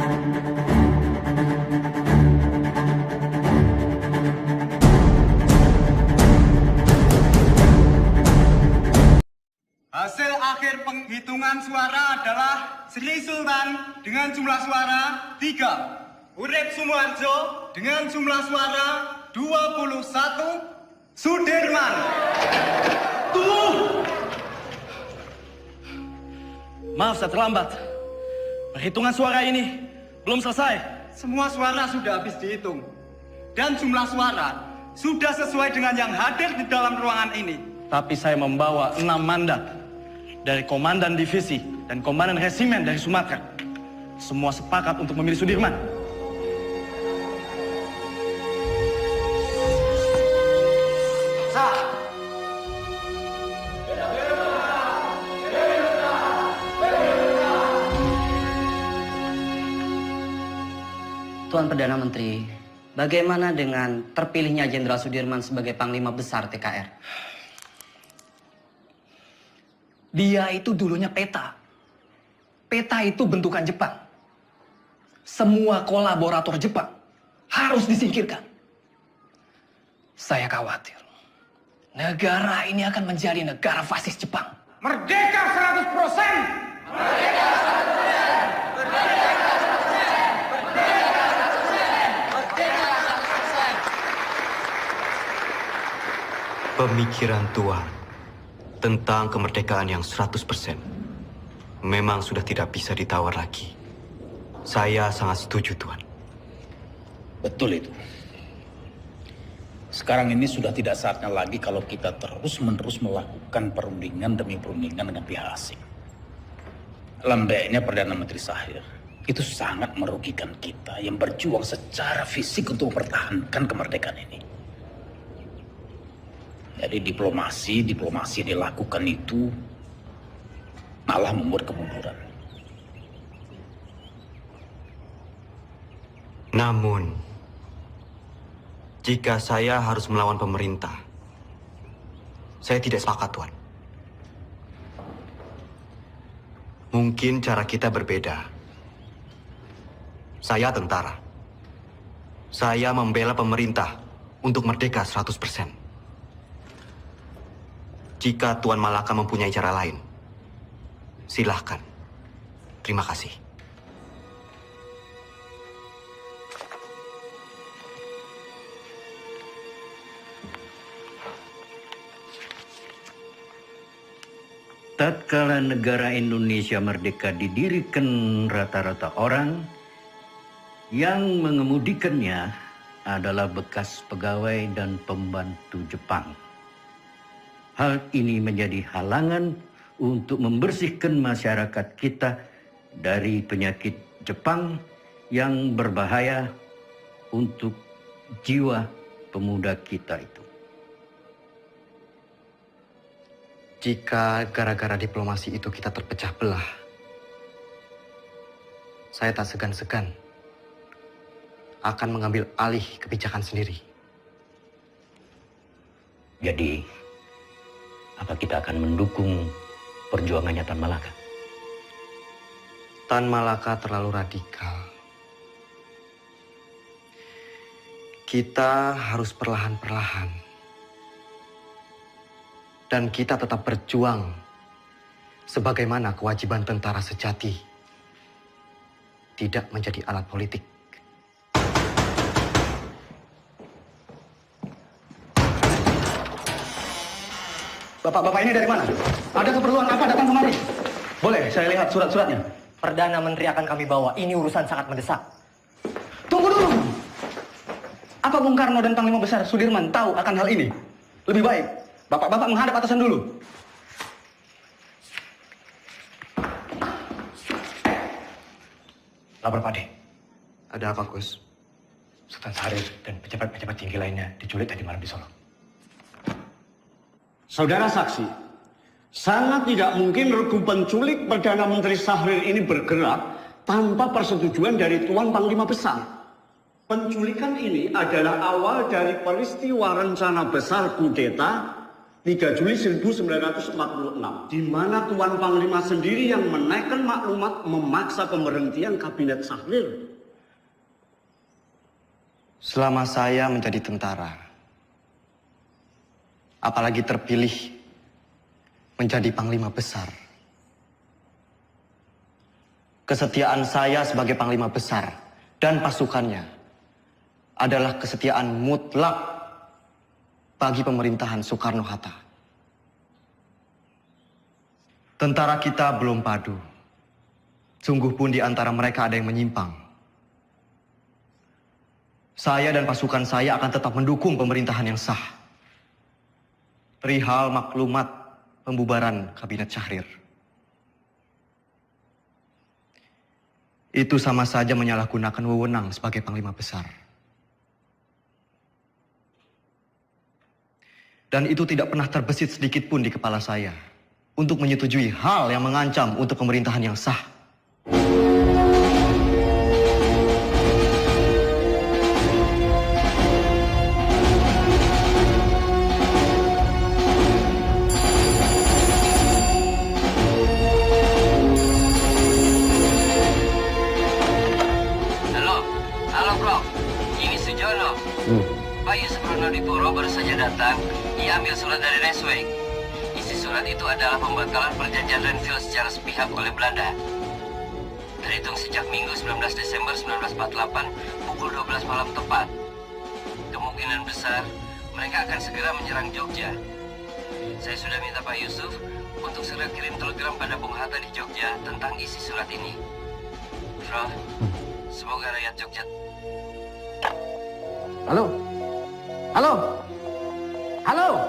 Hasil akhir penghitungan suara adalah Sri Sultan dengan jumlah suara 3, Urip Sumoharjo dengan jumlah suara 21, Sudirman. Tunggu! Maaf saya terlambat. Perhitungan suara ini belum selesai. Semua suara sudah habis dihitung. Dan jumlah suara sudah sesuai dengan yang hadir di dalam ruangan ini. Tapi saya membawa 6 mandat dari Komandan Divisi dan Komandan Resimen dari Sumatera. Semua sepakat untuk memilih Sudirman. Tuan Perdana Menteri, bagaimana dengan terpilihnya Jenderal Sudirman sebagai Panglima Besar TKR? Dia itu dulunya peta. Peta itu bentukan Jepang. Semua kolaborator Jepang harus disingkirkan. Saya khawatir negara ini akan menjadi negara fasis Jepang. Merdeka 100%! Merdeka 100%! Merdeka 100%! Pemikiran Tuan tentang kemerdekaan yang 100% memang sudah tidak bisa ditawar lagi. Saya sangat setuju, Tuan. Betul itu. Sekarang ini sudah tidak saatnya lagi kalau kita terus-menerus melakukan perundingan demi perundingan dengan pihak asing. Lembeknya Perdana Menteri Shahir itu sangat merugikan kita yang berjuang secara fisik untuk mempertahankan kemerdekaan ini. Jadi diplomasi yang dilakukan itu malah membuat kemunduran. Namun, jika saya harus melawan pemerintah, saya tidak sepakat, Tuan. Mungkin cara kita berbeda. Saya tentara. Saya membela pemerintah untuk merdeka 100%. Jika Tuan Malaka mempunyai cara lain, silahkan. Terima kasih. Tatkala negara Indonesia merdeka didirikan rata-rata orang yang mengemudikannya adalah bekas pegawai dan pembantu Jepang. Hal ini menjadi halangan untuk membersihkan masyarakat kita dari penyakit Jepang yang berbahaya untuk jiwa pemuda kita itu. Jika gara-gara diplomasi itu kita terpecah belah, saya tak segan-segan akan mengambil alih kebijakan sendiri. Jadi, apa kita akan mendukung perjuangannya Tan Malaka? Tan Malaka terlalu radikal. Kita harus perlahan-perlahan. Dan kita tetap berjuang sebagaimana kewajiban tentara sejati, tidak menjadi alat politik. Bapak-bapak ini dari mana? Ada keperluan apa datang kemari? Boleh saya lihat surat-suratnya? Perdana Menteri akan kami bawa. Ini urusan sangat mendesak. Tunggu dulu. Apa Bung Karno dan Panglima Besar Sudirman tahu akan hal ini? Lebih baik bapak-bapak menghadap atasan dulu. Lapor Pak De. Ada apa, Gus? Sultan Syarif dan pejabat-pejabat tinggi lainnya diculik tadi malam di Solo. Saudara saksi, sangat tidak mungkin regu penculik Perdana Menteri Syahrir ini bergerak tanpa persetujuan dari Tuan Panglima Besar. Penculikan ini adalah awal dari peristiwa rencana besar kudeta 3 Juli 1946, di mana Tuan Panglima sendiri yang menaikkan maklumat memaksa pemberhentian Kabinet Sahrir. Selama saya menjadi tentara, apalagi terpilih menjadi Panglima Besar, kesetiaan saya sebagai Panglima Besar dan pasukannya adalah kesetiaan mutlak bagi pemerintahan Soekarno-Hatta. Tentara kita belum padu. Sungguh pun di antara mereka ada yang menyimpang. Saya dan pasukan saya akan tetap mendukung pemerintahan yang sah. Perihal maklumat pembubaran Kabinet Syahrir. Itu sama saja menyalahgunakan wewenang sebagai Panglima Besar. Dan itu tidak pernah terbesit sedikit pun di kepala saya untuk menyetujui hal yang mengancam untuk pemerintahan yang sah. Halo bro, ini Sujono. Pak Yusuf Ronodipuro baru saja datang. Ia ambil surat dari Resweg. Isi surat itu adalah pembatalan perjanjian Renville secara sepihak oleh Belanda. Terhitung sejak Minggu 19 Desember 1948 pukul 12 malam tepat. Kemungkinan besar mereka akan segera menyerang Jogja. Saya sudah minta Pak Yusuf untuk segera kirim telegram pada Bung Hatta di Jogja tentang isi surat ini. Bro, semoga rakyat Jogja... Halo? Halo? Halo?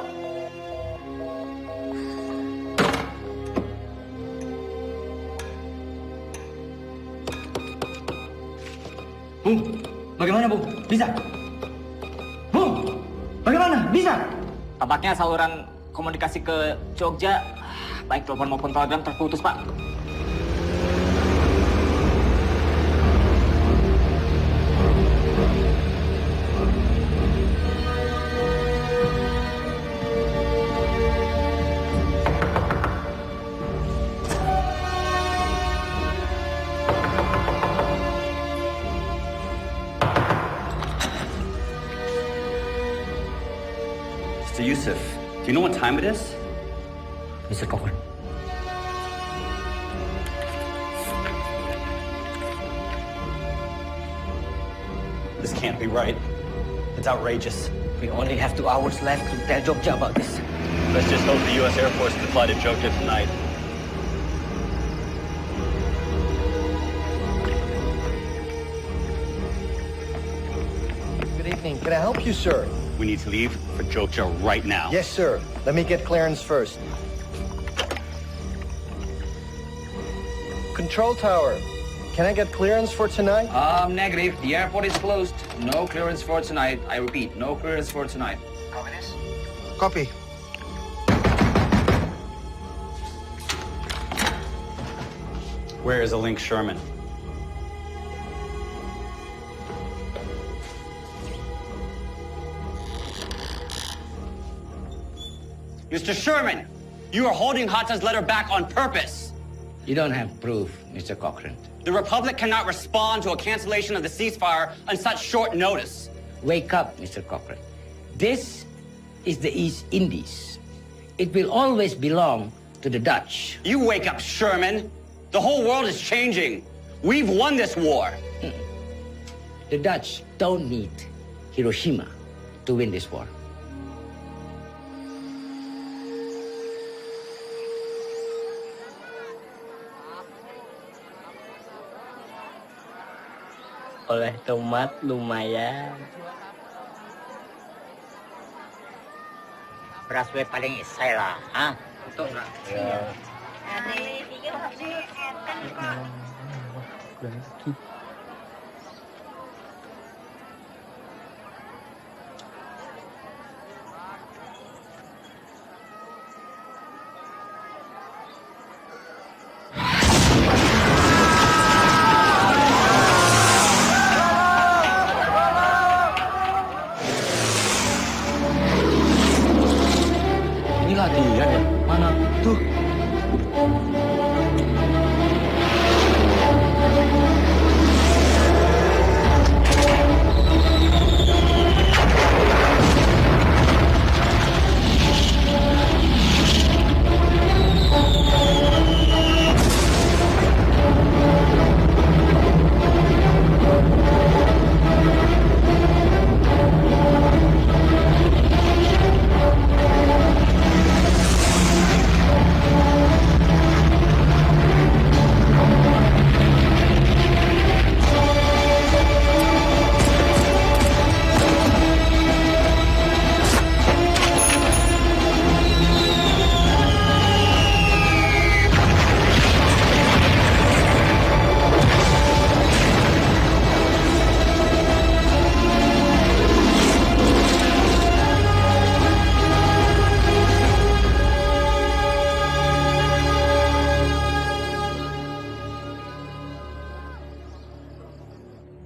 Bung, bagaimana Bung? Bisa? Bung, bagaimana? Bisa? Tampaknya saluran komunikasi ke Jogja, baik telepon maupun telegram terputus, Pak. Mr. Yusuf, do you know what time it is? Mr. Cochrane. This can't be right. It's outrageous. We only have 2 hours left to tell Jogja about this. Let's just hope the U.S. Air Force can fly to Jogja tonight. Good evening. Can I help you, sir? We need to leave for Jogja right now. Yes, sir. Let me get clearance first. Control tower. Can I get clearance for tonight? Negative. The airport is closed. No clearance for tonight. I repeat, no clearance for tonight. Copy this? Copy. Where is a Link Sherman? Mr. Sherman, you are holding Hatta's letter back on purpose. You don't have proof, Mr. Cochrane. The Republic cannot respond to a cancellation of the ceasefire on such short notice. Wake up, Mr. Cochrane. This is the East Indies. It will always belong to the Dutch. You wake up, Sherman. The whole world is changing. We've won this war. The Dutch don't need Hiroshima to win this war. Oleh tomat lumayan. Beras gue paling isai lah, ah? Betul nggak? Iya.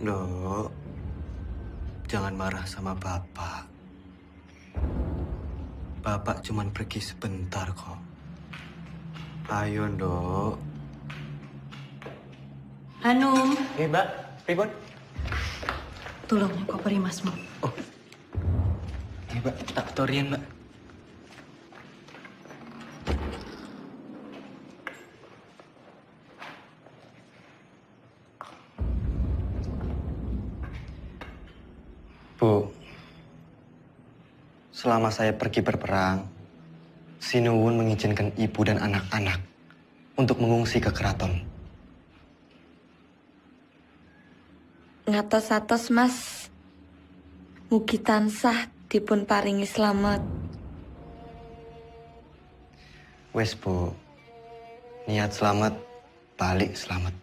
Ndok, jangan marah sama Bapak. Bapak cuman pergi sebentar kok. Ayo, Ndok. Hanum, Mbak, pripun? tolong koperi masmu. Mbak, tak torian, Mbak. Bu, selama saya pergi berperang, Sinuwun mengizinkan ibu dan anak-anak untuk mengungsi ke keraton. Ngatos-atos Mas, mugi tansah dipun paringi slamet. Wes, Bu. Niat selamat, balik selamat.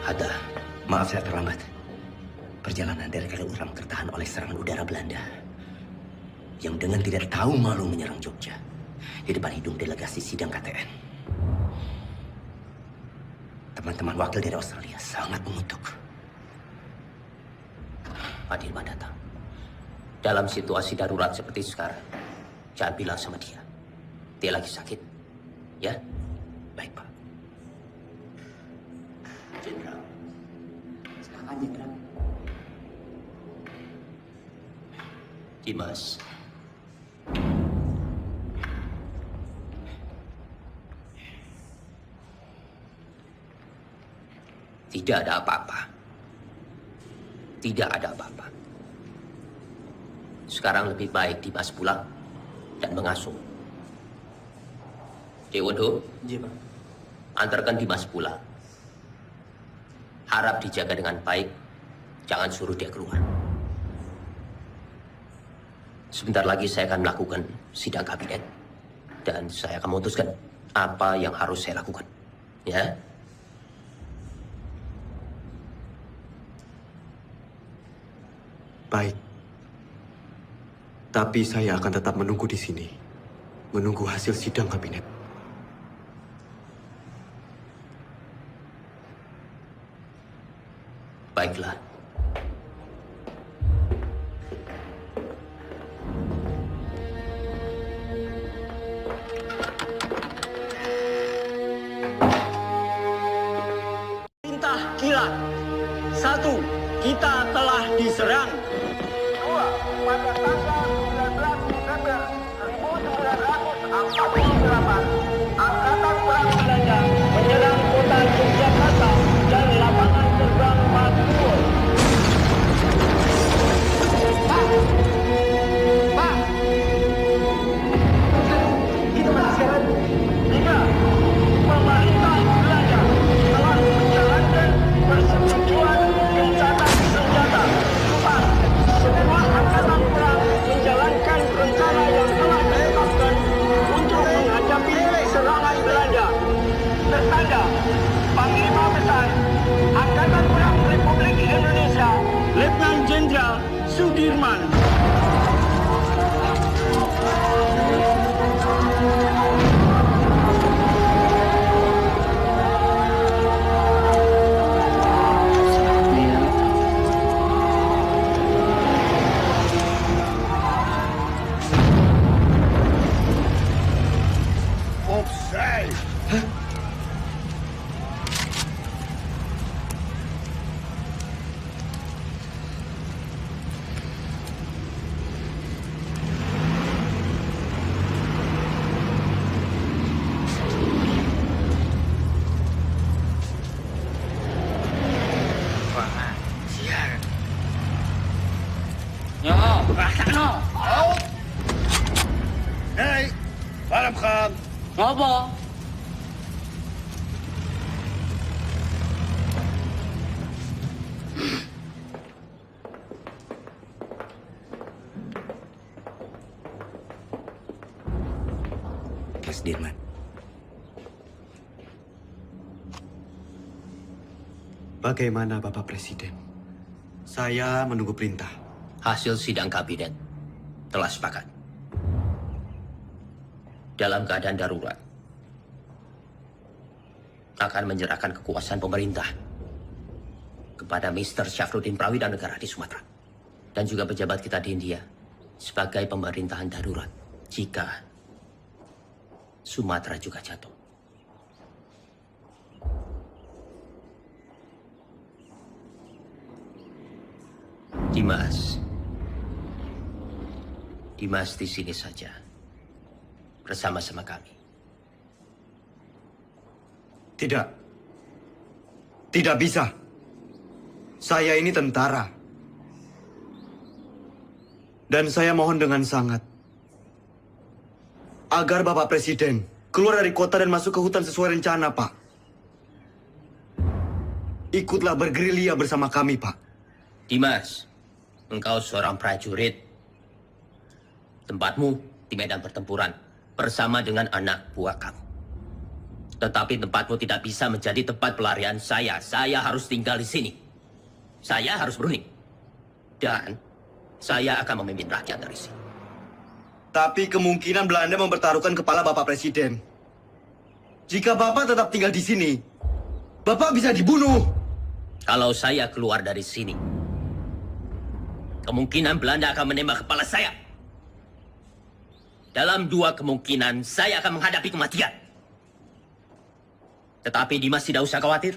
Hatta, maaf saya terlambat. Perjalanan dari Kaliurang tertahan oleh serangan udara Belanda yang dengan tidak tahu malu menyerang Jogja di depan hidung delegasi sidang KTN. Teman-teman wakil dari Australia sangat mengutuk. Pak Dirman datang. Dalam situasi darurat seperti sekarang, jangan bilang sama dia. Dia lagi sakit. Ya? Baik, Pak. Jenderal. Silakan, Jenderal. Dimas. Tidak ada apa-apa. Tidak ada apa-apa. Sekarang lebih baik Dimas pulang dan mengasuh. Dewondo, Iya, Pak. antarkan Dimas pulang. Harap dijaga dengan baik, jangan suruh dia keluar. Sebentar lagi saya akan melakukan sidang kabinet dan saya akan memutuskan apa yang harus saya lakukan. Ya? Baik. Tapi saya akan tetap menunggu di sini. Menunggu hasil sidang kabinet. Baiklah. Perintah kilat. 1. Kita telah diserang. 2. Pada tanggal 19 Desember 1948, Angkatan Perang Belanda menyerang kota Yogyakarta dan lapangan terbang Matkul. Hei, Baram Khan. Ngopo? Sudirman. Bagaimana Bapak Presiden? Saya menunggu perintah. Hasil sidang kabinet telah sepakat. Dalam keadaan darurat, akan menyerahkan kekuasaan pemerintah kepada Mr. Syafruddin Prawidanegara di Sumatera. Dan juga pejabat kita di India sebagai pemerintahan darurat jika Sumatera juga jatuh. Dimas di sini saja bersama-sama kami. Tidak bisa. Saya ini tentara. Dan saya mohon dengan sangat agar Bapak Presiden keluar dari kota dan masuk ke hutan sesuai rencana, Pak. Ikutlah bergerilya bersama kami, Pak. Dimas, engkau seorang prajurit. Tempatmu di medan pertempuran bersama dengan anak buah kamu. Tetapi tempatmu tidak bisa menjadi tempat pelarian saya. Saya harus tinggal di sini. Saya harus berunding. Dan saya akan memimpin rakyat dari sini. Tapi kemungkinan Belanda mempertaruhkan kepala Bapak Presiden. Jika Bapak tetap tinggal di sini, Bapak bisa dibunuh. Kalau saya keluar dari sini, kemungkinan Belanda akan menembak kepala saya. Dalam 2 kemungkinan, saya akan menghadapi kematian. Tetapi Dimas tidak usah khawatir.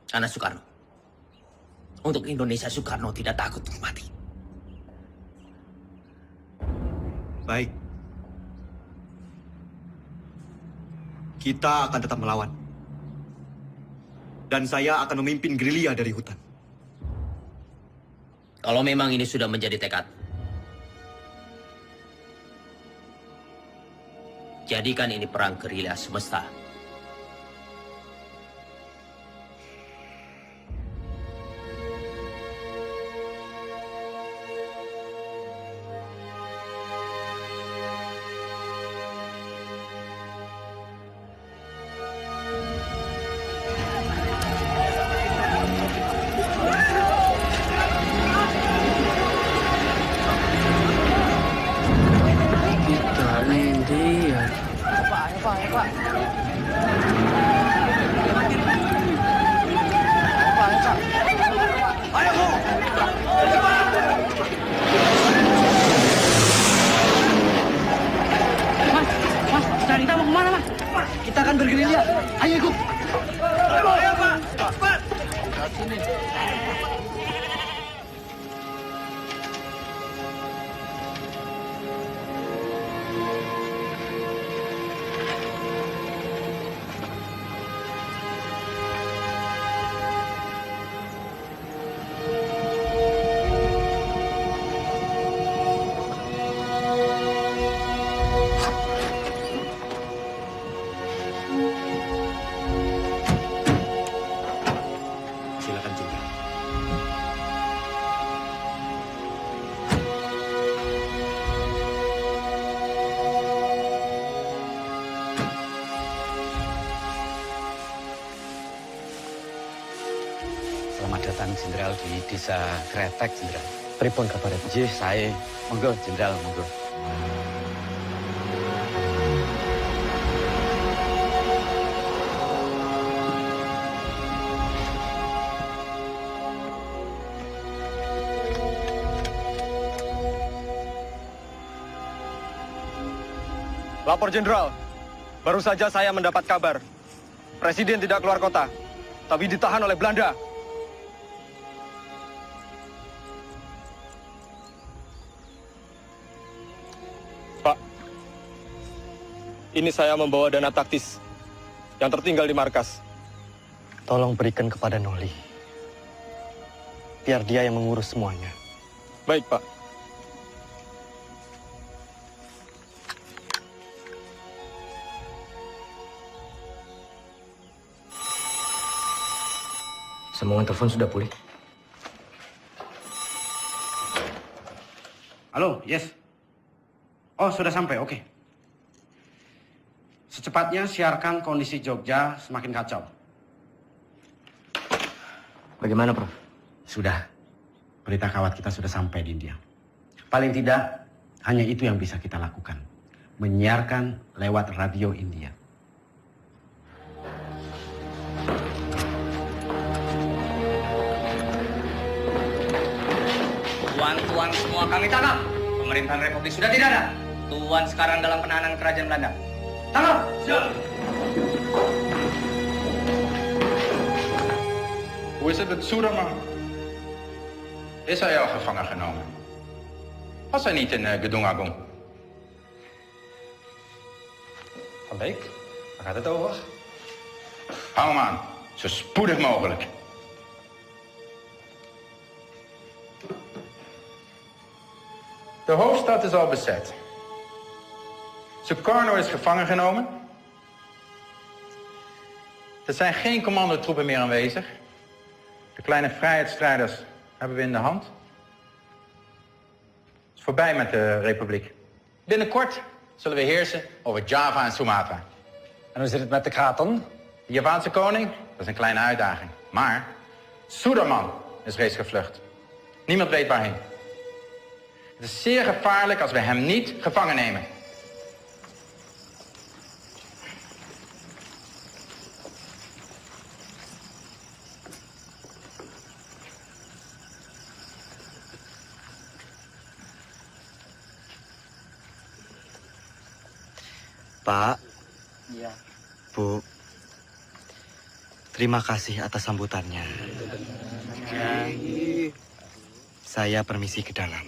Karena Soekarno. Untuk Indonesia, Soekarno tidak takut untuk mati. Baik. Kita akan tetap melawan. Dan saya akan memimpin gerilya dari hutan. Kalau memang ini sudah menjadi tekad, jadikan ini perang gerilya semesta. Selamat datang Jenderal di Desa Kretek, Jenderal. Pripun kabar? Jih, saya. Monggo, Jenderal, monggo. Lapor Jenderal, baru saja saya mendapat kabar. Presiden tidak keluar kota, tapi ditahan oleh Belanda. Pak, ini saya membawa dana taktis yang tertinggal di markas. Tolong berikan kepada Noli. Biar dia yang mengurus semuanya. Baik, Pak. Sambungan telepon sudah pulih. Halo, yes. Oh, sudah sampai, oke. Secepatnya siarkan kondisi Jogja semakin kacau. Bagaimana, Prof? Sudah. Berita kawat kita sudah sampai di India. Paling tidak, hanya itu yang bisa kita lakukan. Menyiarkan lewat radio India. Tuan-tuan semua kami tangkap. Pemerintahan Republik sudah tidak ada. Tuan sekarang dalam penahanan kerajaan Belanda. Tangkap! Siap! Hoe is het met Soeraman? Is hij al gevangen genomen? Was hij niet in Gedung Agung? Van Beek, waar gaat het over? Hou hem aan, zo spoedig mogelijk. De hoofdstad is al bezet. Sukarno is gevangen genomen. Er zijn geen commandotroepen meer aanwezig. De kleine vrijheidsstrijders hebben we in de hand. Het is voorbij met de republiek. Binnenkort zullen we heersen over Java en Sumatra. En hoe zit het met de kraton? De Javaanse koning, dat is een kleine uitdaging. Maar Suderman is reeds gevlucht. Niemand weet waarheen. Het is zeer gevaarlijk als we hem niet gevangen nemen. Pak, Iya. Bu, terima kasih atas sambutannya. Saya permisi ke dalam.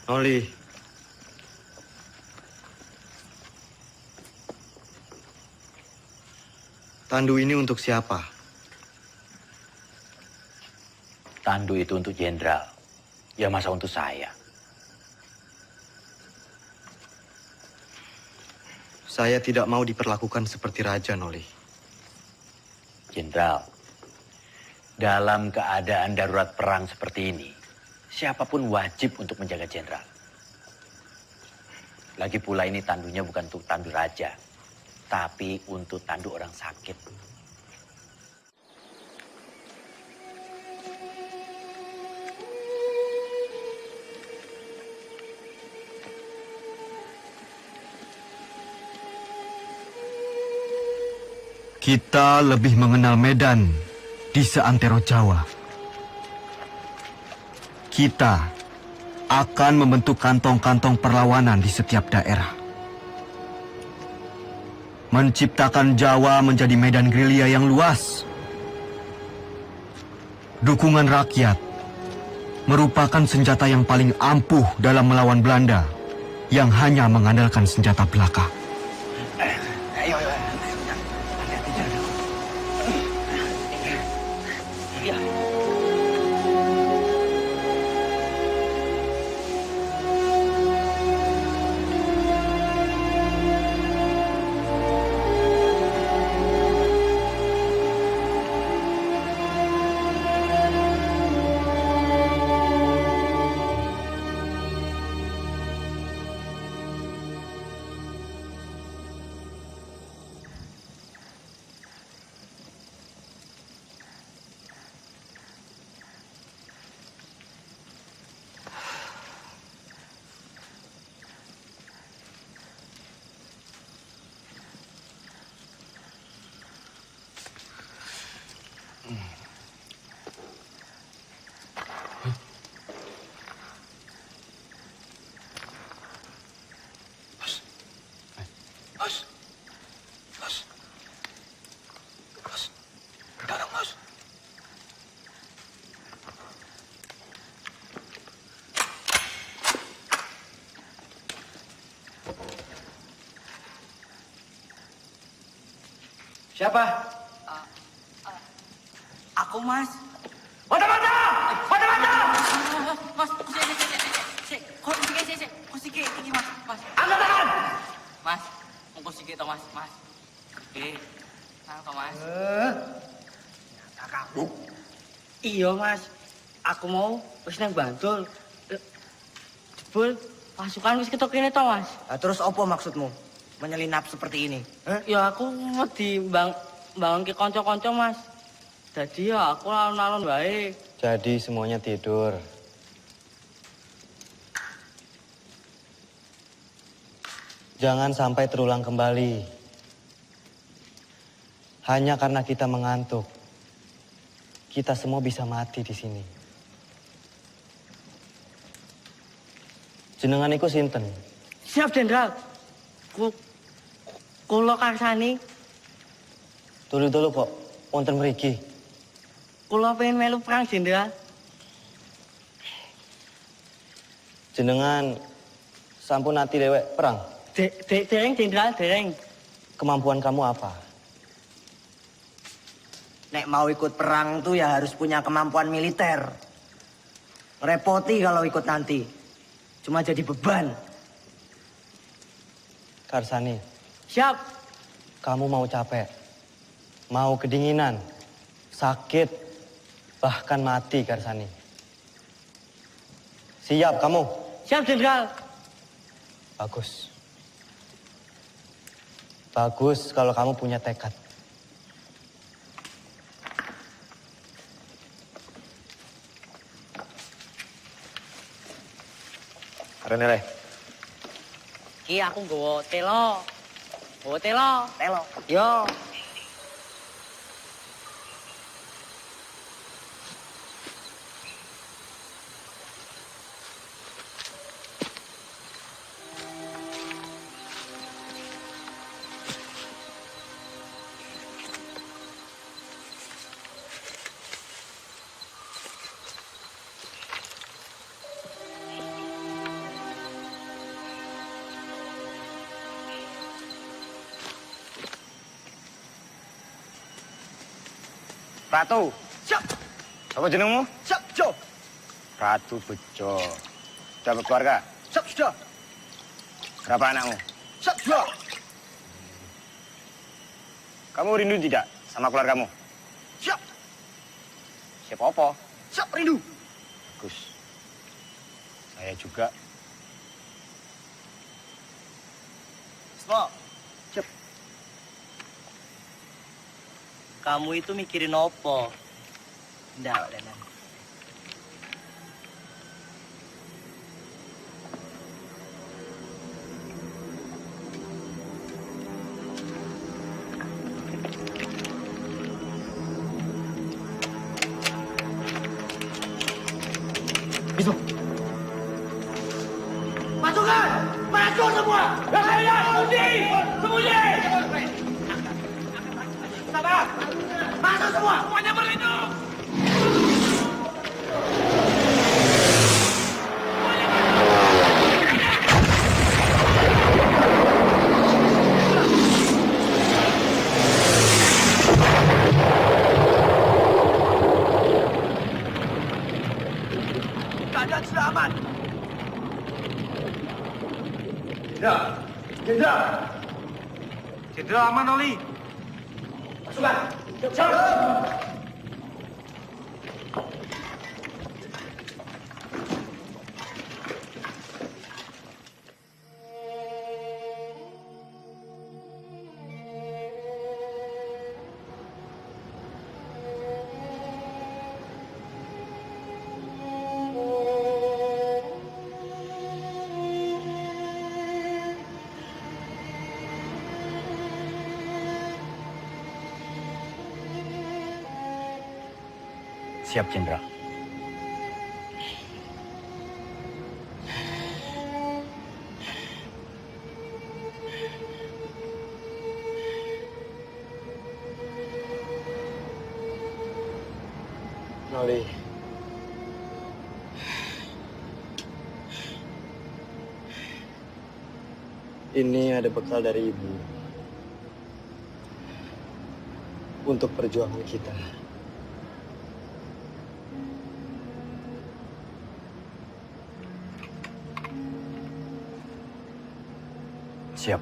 Noli, tandu ini untuk siapa? Tandu itu untuk jenderal. Ya masa untuk saya. Saya tidak mau diperlakukan seperti raja, Noli. Jenderal, dalam keadaan darurat perang seperti ini, siapapun wajib untuk menjaga jenderal. Lagi pula ini tandunya bukan untuk tandu raja, tapi untuk tandu orang sakit. Kita lebih mengenal Medan di seantero Jawa. Kita akan membentuk kantong-kantong perlawanan di setiap daerah. Menciptakan Jawa menjadi medan gerilya yang luas. Dukungan rakyat merupakan senjata yang paling ampuh dalam melawan Belanda yang hanya mengandalkan senjata belaka. Siapa? Aku, Mas. Mata-mata! Mata-mata! Mas, kusike, ini mas. Angkat tangan! Mas, kusike to mas. Oke, nangkep mas. Kakakmu. Iya mas, aku mau wis nang Bantul. Jebul pasukan wis ketok kene to mas. Terus apa maksudmu? Menyelinap seperti ini? Ya aku wedi bangun ke kanca-kanca mas. Jadi ya aku alon-alon wae. Jadi semuanya tidur. Jangan sampai terulang kembali. Hanya karena kita mengantuk, kita semua bisa mati di sini. Jenengan iku sinten? Siap, Jenderal. Kula karsani. Dulu kok, wonten mriki. Kula pengen melu perang, Jenderal. Jenengan sampun nati dewek perang? Dereng, Jenderal, dereng. Kemampuan kamu apa? Nek mau ikut perang tuh ya harus punya kemampuan militer. Repoti kalau ikut nanti. Cuma jadi beban. Karsani. Siap. Kamu mau capek, mau kedinginan, sakit, bahkan mati, Karsani. Siap kamu? Siap, Jenderal. Bagus. Bagus kalau kamu punya tekad. Renele. Ki aku nggawa telo. Telo. Yo. Ratu. Siap. Apa jenengmu? Siap, Jo. Ratu Bejo. Sudah berkeluarga? Siap, sudah. Berapa anakmu? Siap, sudah. Kamu rindu tidak sama keluargamu? Siap. Siapa apa? Siap, rindu. Bagus. Saya juga. Semua. Siap. Kamu itu mikirin apa? Ndak, Lenan. Masuk semua! Sembunyi! Sabar! Masuk semua! Semuanya berlindung! Keadaan sudah aman. Jenderal aman, Oli. Pasukan. Siap. Siap, Jenderal. Noli. Ini ada bekal dari Ibu. Untuk perjuangan kita. Siap.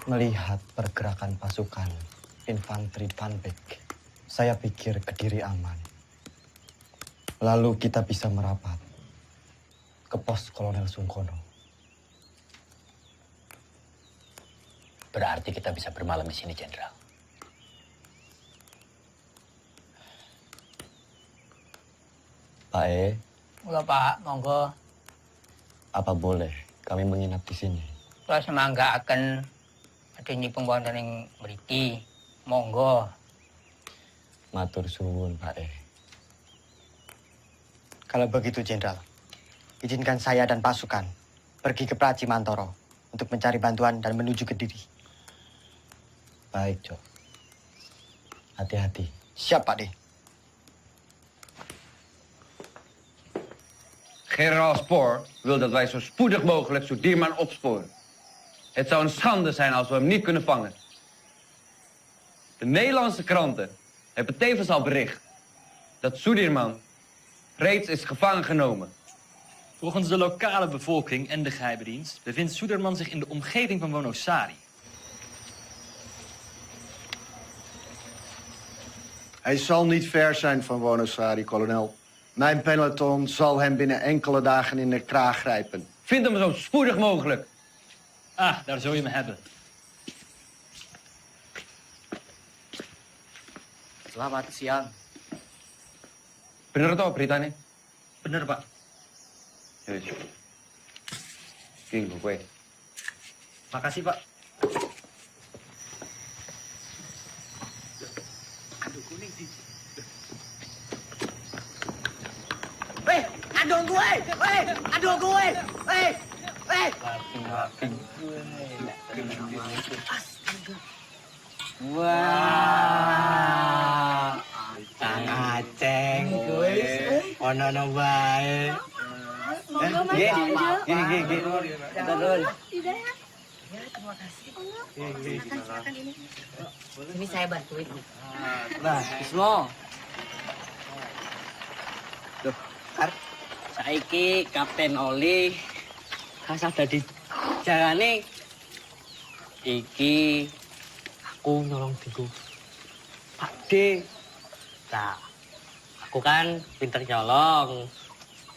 Melihat pergerakan pasukan infanteri Van Beek, saya pikir Kediri aman. Lalu kita bisa merapat ke pos Kolonel Sungkono. Berarti kita bisa bermalam di sini, Jenderal. Pak E, Enggak, Pak. Monggo. apa boleh kami menginap di sini? Kula semangga akan adeni pembangunan yang mriki. Monggo. Matur suwun, Pak E. Kalau begitu, Jenderal, izinkan saya dan pasukan pergi ke Praci Mantoro untuk mencari bantuan dan menuju ke Kediri. Baik, Cok. Hati-hati. Siap, Pak D. Generaal Spoor wil dat wij zo spoedig mogelijk Sudirman opsporen. Het zou een schande zijn als we hem niet kunnen vangen. De Nederlandse kranten hebben tevens al bericht dat Sudirman reeds is gevangen genomen. Volgens de lokale bevolking en de geheime dienst bevindt Suderman zich in de omgeving van Wonosari. Hij zal niet ver zijn van Wonosari, kolonel. Mijn peloton zal hem binnen enkele dagen in de kraag grijpen. Vind hem zo spoedig mogelijk. Ah, daar zul je me hebben. Selamat siang. Bener toh beritanya? Bener, Pak. Yes. King, gue. Makasih, Pak. Weh, aduh gue! Weh, aduh gue! Weh, weh! Wah, Kang Aceng kuwi ono bae. Gini. Terus. Ini saya bantuin. Nah, Ismo. Duh, saiki Kapten Oli kasah dadi jalane iki aku nolong diku Pak D. Nah, aku kan pinter nyolong.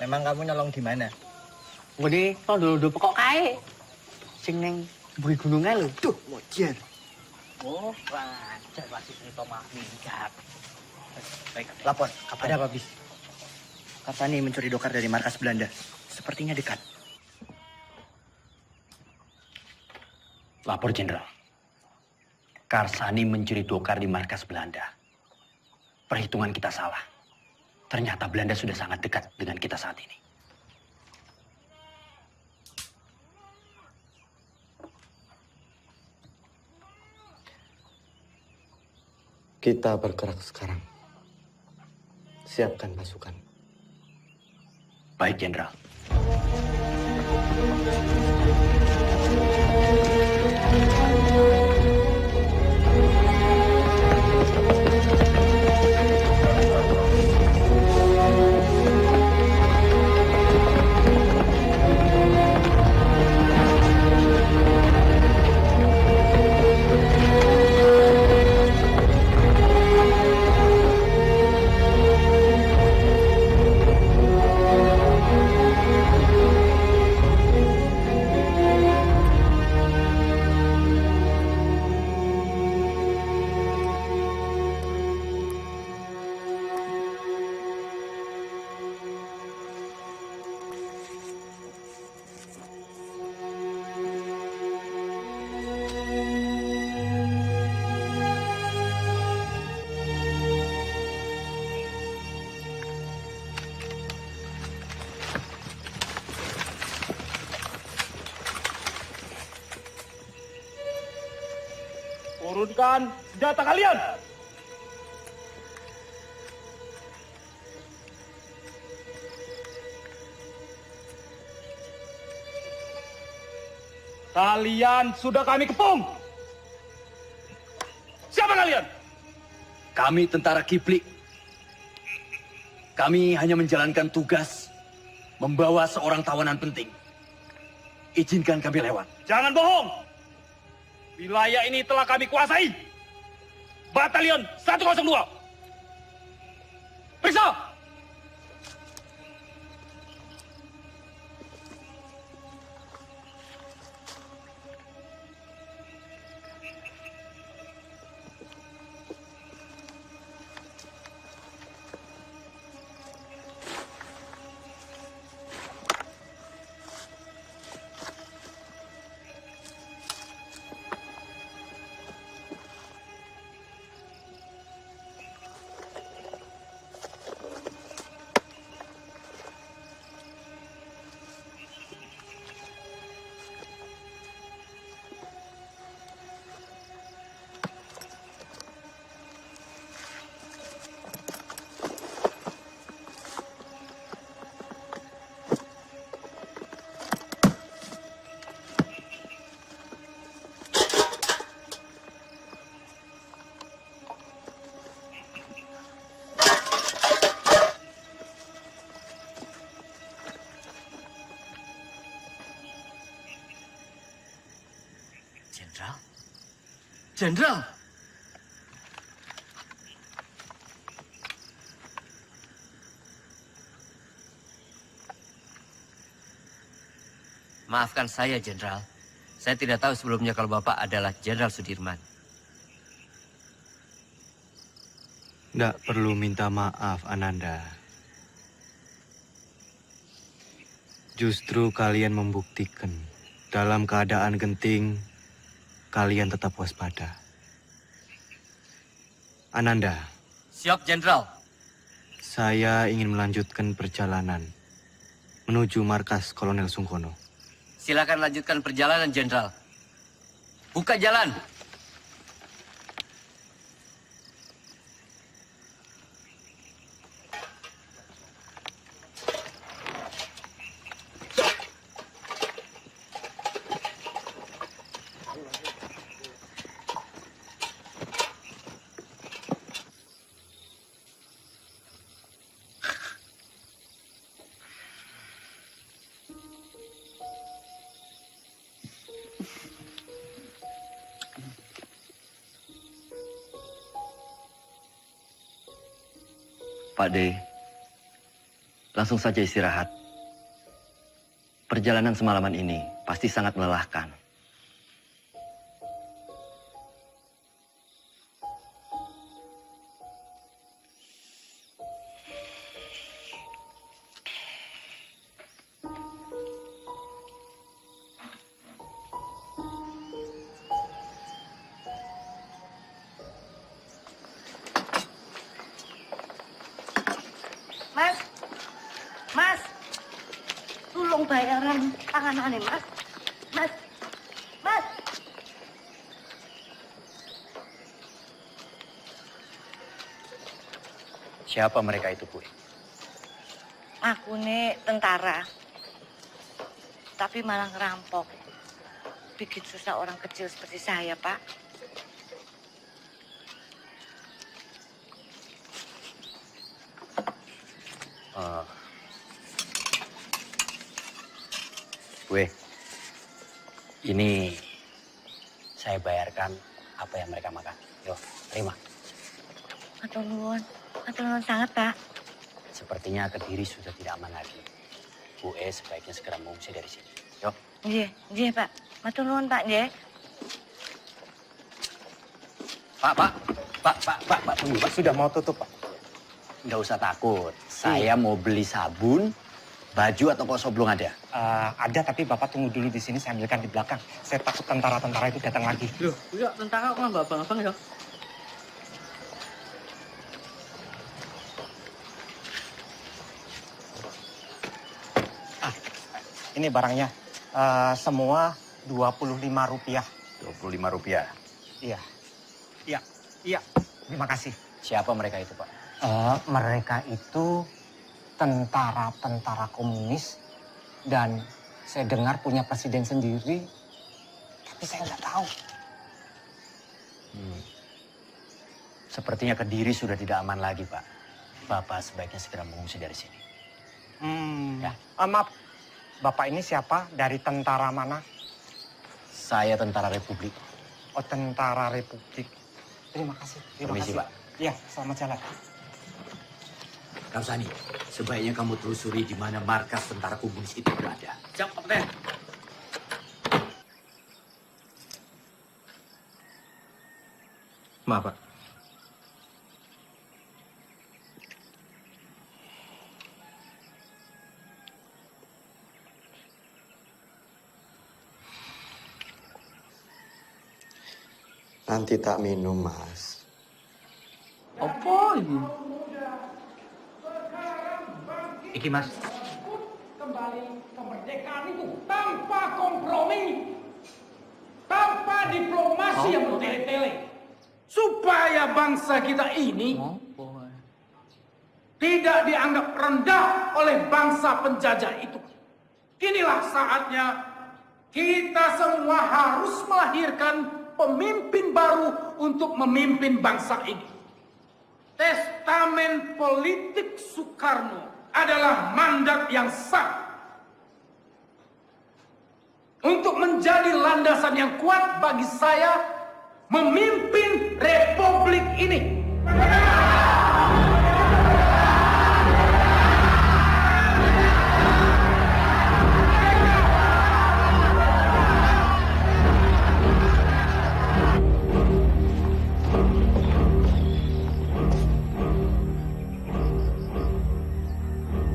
Memang kamu nyolong di mana? Ngene tondo-tondo pokok kae. Sing ning buri gunungan lho. Duh, mojer. Oh, wajar masih cerita Mak Minggat. Baik, Lapor, ada apa, Bis? Karsani mencuri dokar dari markas Belanda. Sepertinya dekat. Lapor, Jenderal. Karsani mencuri dokar di markas Belanda. Perhitungan kita salah. Ternyata Belanda sudah sangat dekat dengan kita saat ini. Kita bergerak sekarang. Siapkan pasukan. Baik, Jenderal. Turunkan senjata kalian! Kalian sudah kami kepung. Siapa kalian? Kami tentara Kiplik. Kami hanya menjalankan tugas membawa seorang tawanan penting. Izinkan kami lewat. Jangan bohong. Wilayah ini telah kami kuasai. Batalion 102. Periksa. Jenderal? Jenderal! Maafkan saya, Jenderal. Saya tidak tahu sebelumnya kalau Bapak adalah Jenderal Sudirman. Tidak perlu minta maaf, Ananda. Justru kalian membuktikan dalam keadaan genting, kalian tetap waspada. Ananda. Siap, Jenderal. Saya ingin melanjutkan perjalanan menuju markas Kolonel Sungkono. Silakan lanjutkan perjalanan, Jenderal. Buka jalan. Pak D, langsung saja istirahat. Perjalanan semalaman ini pasti sangat melelahkan. Mas, Mas, tolong bayaran tanganane, Mas. Mas, Mas. Siapa mereka itu, Bu? Aku nih tentara, tapi malah ngerampok. Bikin susah orang kecil seperti saya, Pak. Gue, ini saya bayarkan apa yang mereka makan. Yo, terima. Atur nuwun sangat, Pak. Sepertinya Kediri sudah tidak aman lagi. Bu sebaiknya segera mengungsi dari sini. Yuk. Iya, Pak. Matur nuwun, Pak, nggih. Pak, tunggu, Pak. Sudah mau tutup, Pak. Nggak usah takut. Saya mau beli sabun, baju atau kosong belum ada? Ada, tapi Bapak tunggu dulu di sini, saya ambilkan di belakang. Saya takut tentara-tentara itu datang lagi. Loh, iya, tentara kok nggak abang-abang ya? Ini barangnya, semua Rp25. Rp25? Iya. Terima kasih. Siapa mereka itu, Pak? Mereka itu tentara-tentara komunis dan saya dengar punya presiden sendiri. Tapi saya nggak tahu. Sepertinya Kediri sudah tidak aman lagi, Pak. Bapak sebaiknya segera mengungsi dari sini. Ya. Maaf, Bapak ini siapa? Dari tentara mana? Saya tentara Republik. Oh, tentara Republik. Terima kasih. Terima Permisi, kasih. Pak. Iya, selamat jalan. Ramsani, sebaiknya kamu telusuri di mana markas tentara komunis itu berada. Siap, Kapten. Maaf, Pak. Nanti tak minum, Mas. Apa ini? Iki, Mas. Kembali kemerdekaan itu tanpa kompromi, tanpa diplomasi yang bertele-tele, supaya bangsa kita ini tidak dianggap rendah oleh bangsa penjajah itu. Inilah saatnya kita semua harus melahirkan pemimpin baru untuk memimpin bangsa ini. Testamen politik Soekarno adalah mandat yang sah untuk menjadi landasan yang kuat bagi saya memimpin republik ini.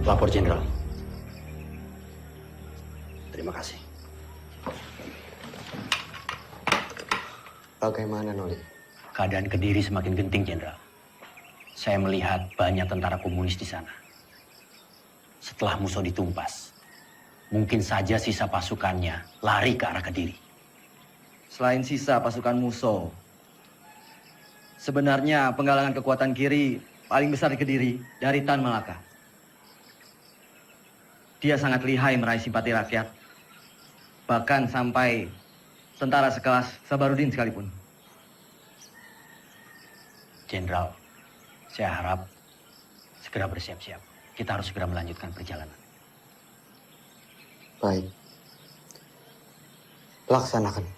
Lapor Jenderal. Terima kasih. Bagaimana, Noli? Keadaan Kediri semakin genting, Jenderal. Saya melihat banyak tentara komunis di sana. Setelah Musso ditumpas, mungkin saja sisa pasukannya lari ke arah Kediri. Selain sisa pasukan Musso, sebenarnya penggalangan kekuatan kiri paling besar di Kediri dari Tan Malaka. Dia sangat lihai meraih simpati rakyat, bahkan sampai tentara sekelas Sabarudin sekalipun. Jenderal, saya harap segera bersiap-siap. Kita harus segera melanjutkan perjalanan. Baik. Laksanakan.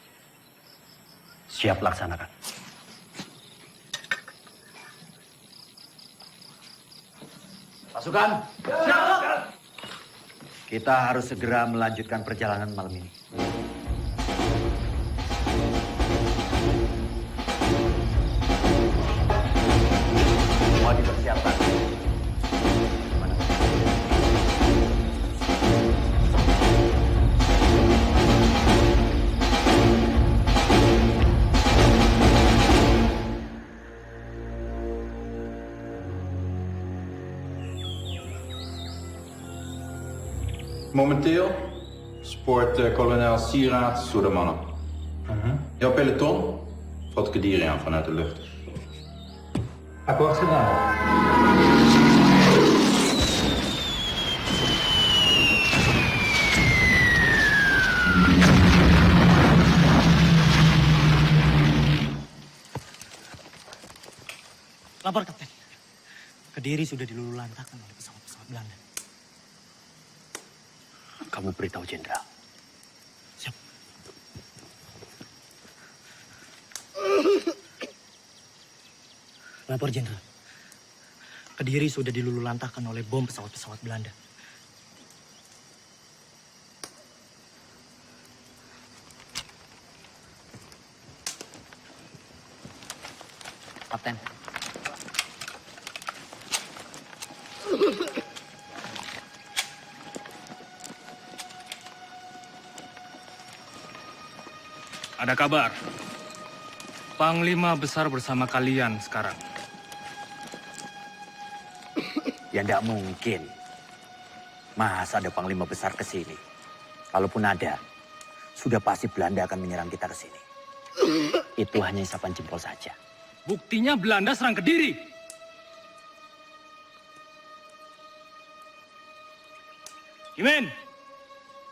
Siap laksanakan. Pasukan! Siap! Kita harus segera melanjutkan perjalanan malam ini. Semua dipersiapkan. Momenteel spoort kolonel Sieraad Soedermannen. Jouw peloton valt Kediri aan vanuit de lucht. Akkoord gedaan. Lapor, Kapten. Kediri sudah dilululantakkan oleh pesawat-pesawat Belanda. Kamu beritahu Jenderal. Siap. Lapor, Jenderal. Kediri sudah dilululantakkan oleh bom pesawat-pesawat Belanda. Kapten. Ada kabar. Panglima besar bersama kalian sekarang. Ya tidak mungkin. Masa ada panglima besar ke sini? Kalaupun ada, sudah pasti Belanda akan menyerang kita ke sini. Itu hanya isapan jempol saja. Buktinya Belanda serang Kediri. Kimen,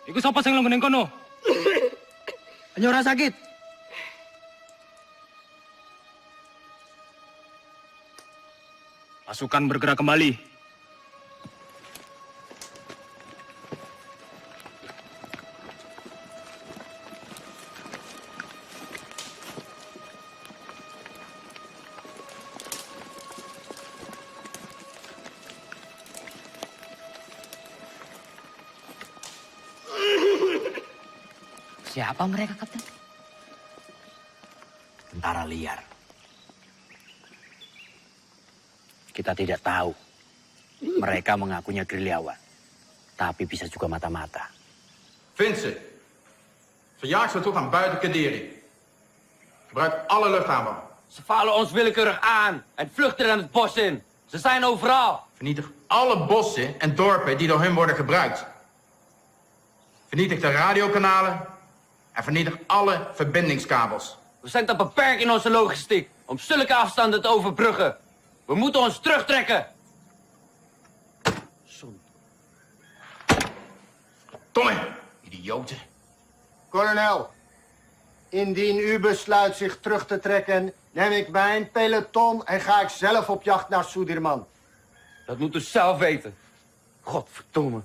ikut siapa sing ngelonggoning kono? Hanya orang sakit. Pasukan bergerak kembali. Siapa mereka, Kapten? Tentara liar. Kita tidak tahu. Mereka mengakunya gerilyawan. Tapi bisa juga mata-mata. Vind ze. Verjaag ze toe gaan buiten Kadiri. Gebruik alle luchthaven. Ze vallen ons willekeurig aan en vluchten dan het bos in. Ze zijn overal. Vernietig alle bossen en dorpen die door hun worden gebruikt. Vernietig de radiokanalen en vernietig alle verbindingskabels. We zijn te beperkt in onze logistiek om zulke afstanden te overbruggen. We moeten ons terugtrekken. Domme, idioten. Kolonel, indien u besluit zich terug te trekken, neem ik mijn peloton en ga ik zelf op jacht naar Sudirman. Dat moet u zelf weten. Godverdomme.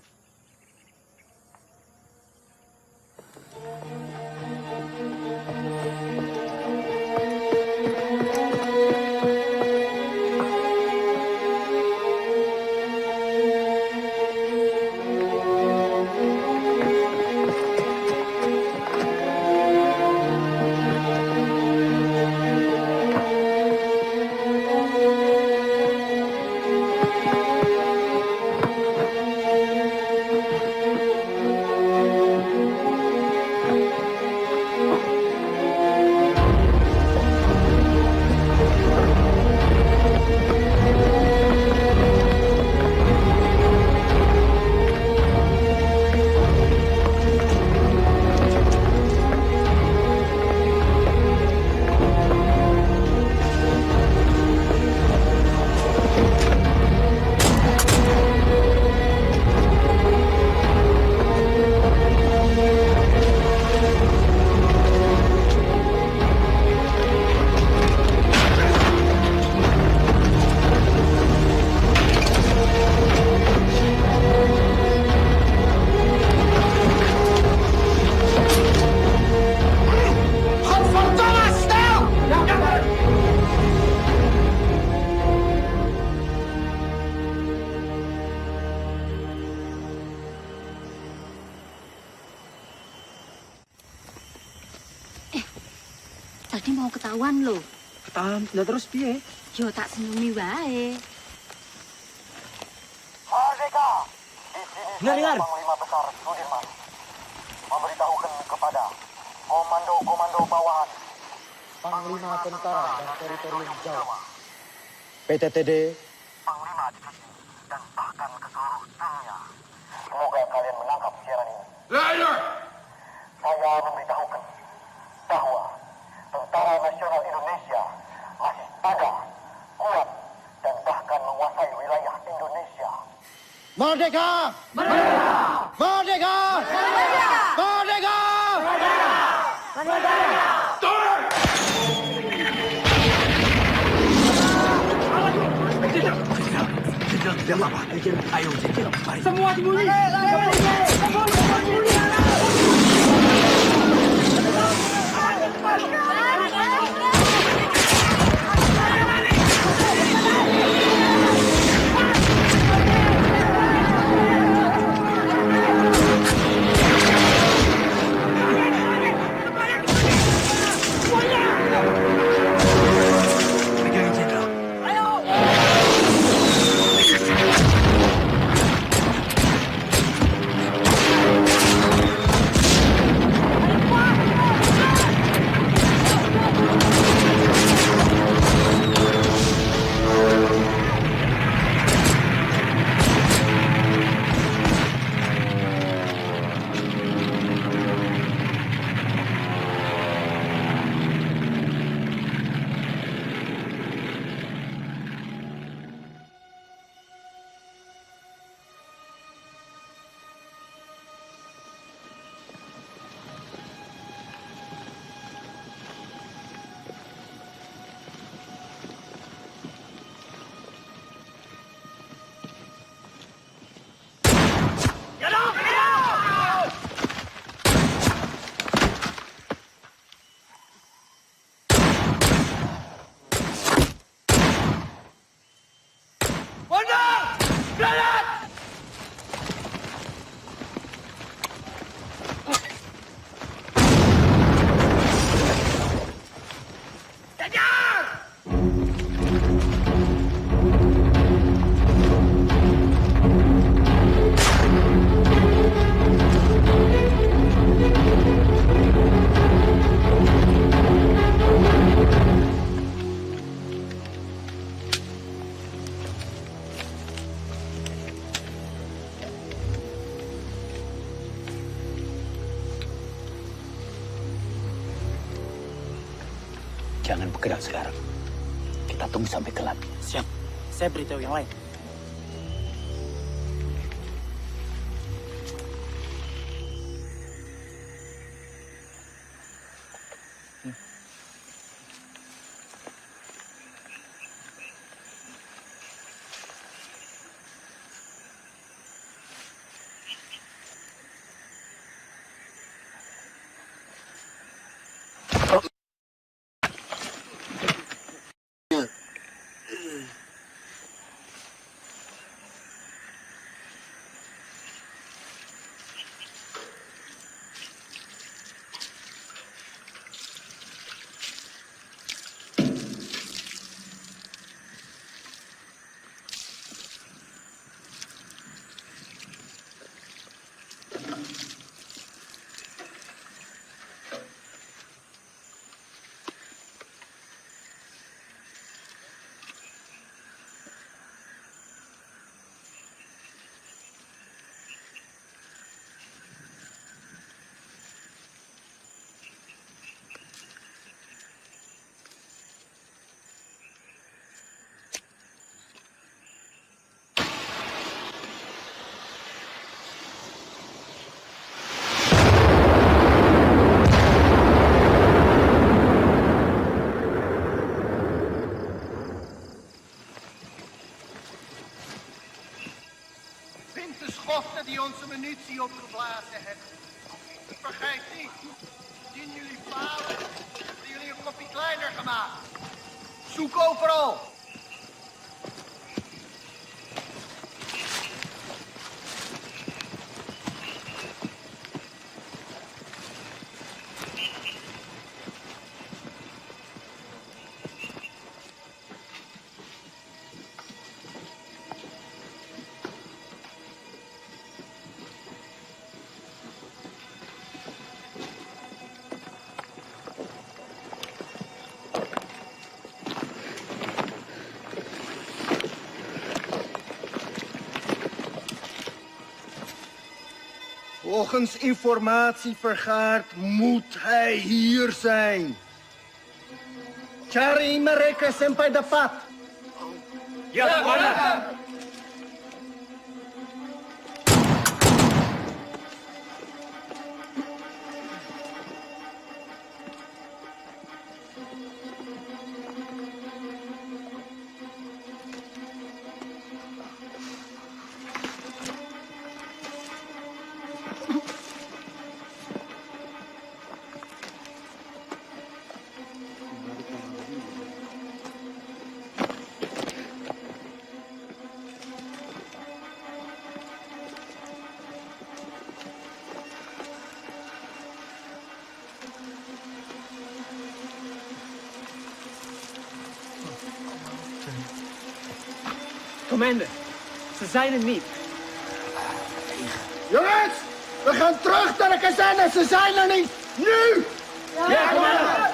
Tadi mau ketahuan loh. Ketahuan, lah terus piye? Yo tak senyumi wae. Merdeka! Dengar. Panglima Besar Sudirman memberitahukan kepada komando-komando bawahan Panglima Tentara dan Teritorium Jawa, PTTD, Panglima Divisi, dan bahkan ke seluruh dunia. Semoga kalian menangkap siaran ini. Leider! Saya memberitahukan bahwa Tentara Nasional Indonesia masih ada, kuat, dan bahkan menguasai wilayah Indonesia. Merdeka! Merdeka! Merdeka! Merdeka! Merdeka! Merdeka! Semua sembunyi! jangan bergerak sekarang. Kita tunggu sampai gelap. Siap. Saya beritahu yang lain. Schotten die onze munitie opgeblazen hebben. Vergeet niet, indien jullie falen, hebben jullie een kopje kleiner gemaakt. Zoek overal. Volgens informatie vergaard moet hij hier zijn. Cari mereka sampai dapat. Ya, komandan. Commander, ze zijn er niet. Jongens, we gaan terug naar de kazerne. Ze zijn er niet. Nu! Ja, commander!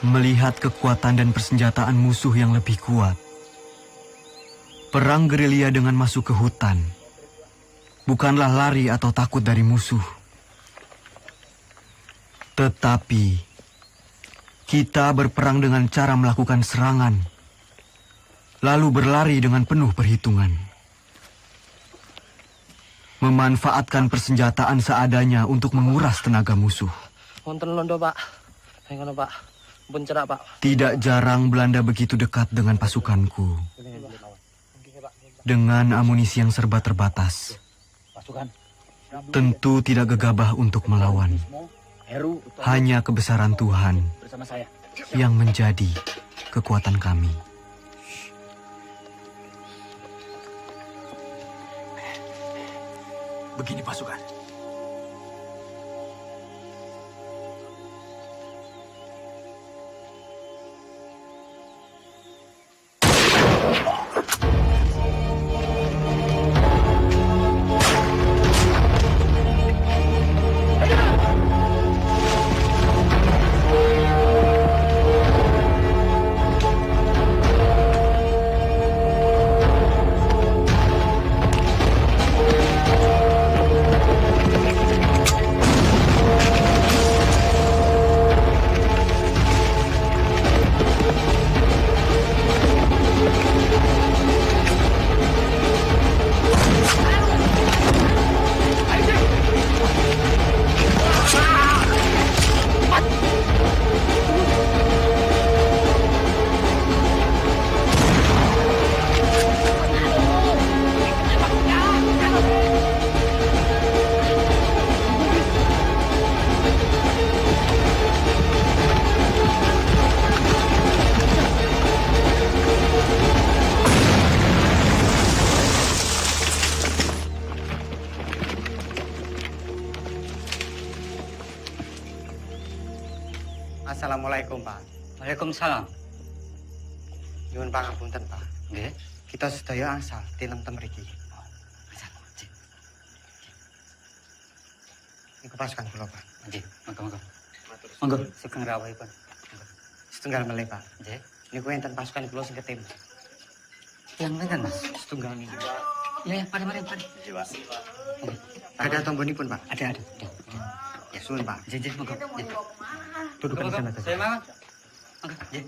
Melihat kekuatan dan persenjataan musuh yang lebih kuat, perang gerilya dengan masuk ke hutan bukanlah lari atau takut dari musuh. Tetapi kita berperang dengan cara melakukan serangan, lalu berlari dengan penuh perhitungan. Memanfaatkan persenjataan seadanya untuk menguras tenaga musuh. Wonten londo, Pak. Hengono, Pak. Bencana, Pak. Tidak jarang Belanda begitu dekat dengan pasukanku. Dengan amunisi yang serba terbatas, tentu tidak gegabah untuk melawan. Hanya kebesaran Tuhan yang menjadi kekuatan kami. Begini pasukan. Assalamualaikum, Pak. Waalaikumsalam. Nyuwun pangapunten, Pak. Nggih. Kita sedaya angsal tilem mriki. Niku pasukan kula, Pak. Nggih, monggo. Monggo, sugeng rawuhipun. Setunggal melih, Pak. Nggih. Niku enten pasukan kula sing ketim. Yang ngeten, Mas. Setunggal niku. Ya, mari. Iya, Pak. Ada tombolipun, Pak. Ada. Ya, suwun, Pak. Nggih, monggo. Dudukkan sana. Saya mau. Monggo, nggih.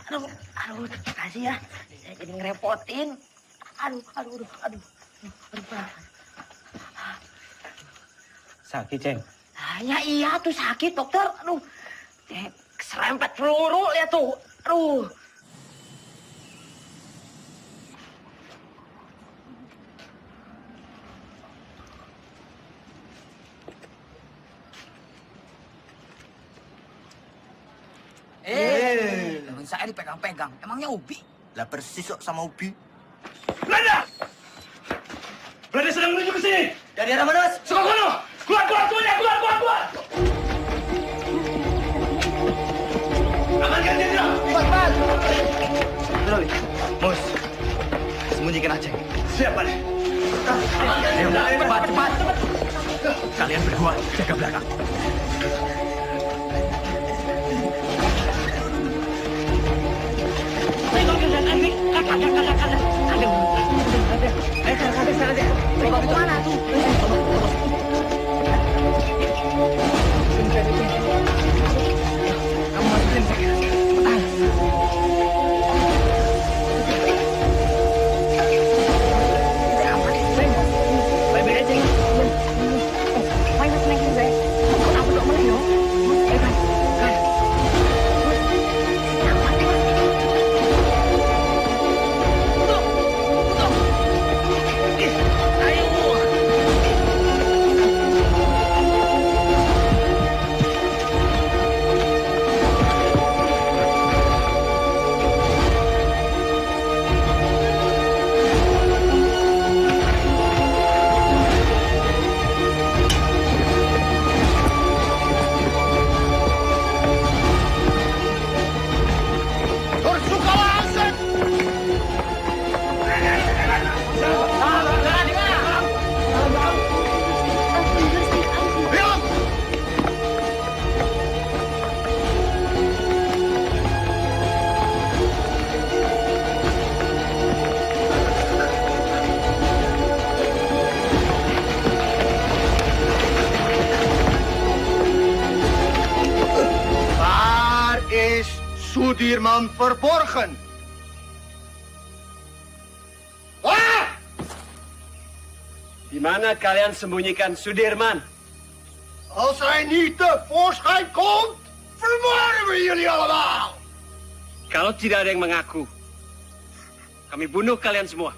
Aduh, kasih ya. Saya jadi ngerepotin. Aduh. Sakit, Ceng. Ya iya tuh sakit, dokter. Aduh, keserempet peluru lihat tuh. Aduh. Temen saya dipegang-pegang. Emangnya Ubi? Lah persis kok sama Ubi. Belanda! Belanda sedang menuju ke sini! Dari arah mana, Mas? Sono! Keluar semuanya! Keluar! Amankan jenderal! Cepat! Terus, Mus. Sembunyikan aja. Siap, Pak. Ayo, Cepat! Kalian berdua jaga belakang. Bawa kemana tuh? Kamu masukin saya. Baik-baik aja. Main seneng juga. Aku dok mulai yo. Sudirman verborgen. Wah! Di mana kalian sembunyikan Sudirman? Als hij niet tevoorschijn komt, vermoorden we jullie allemaal. Kalau tidak ada yang mengaku, kami bunuh kalian semua.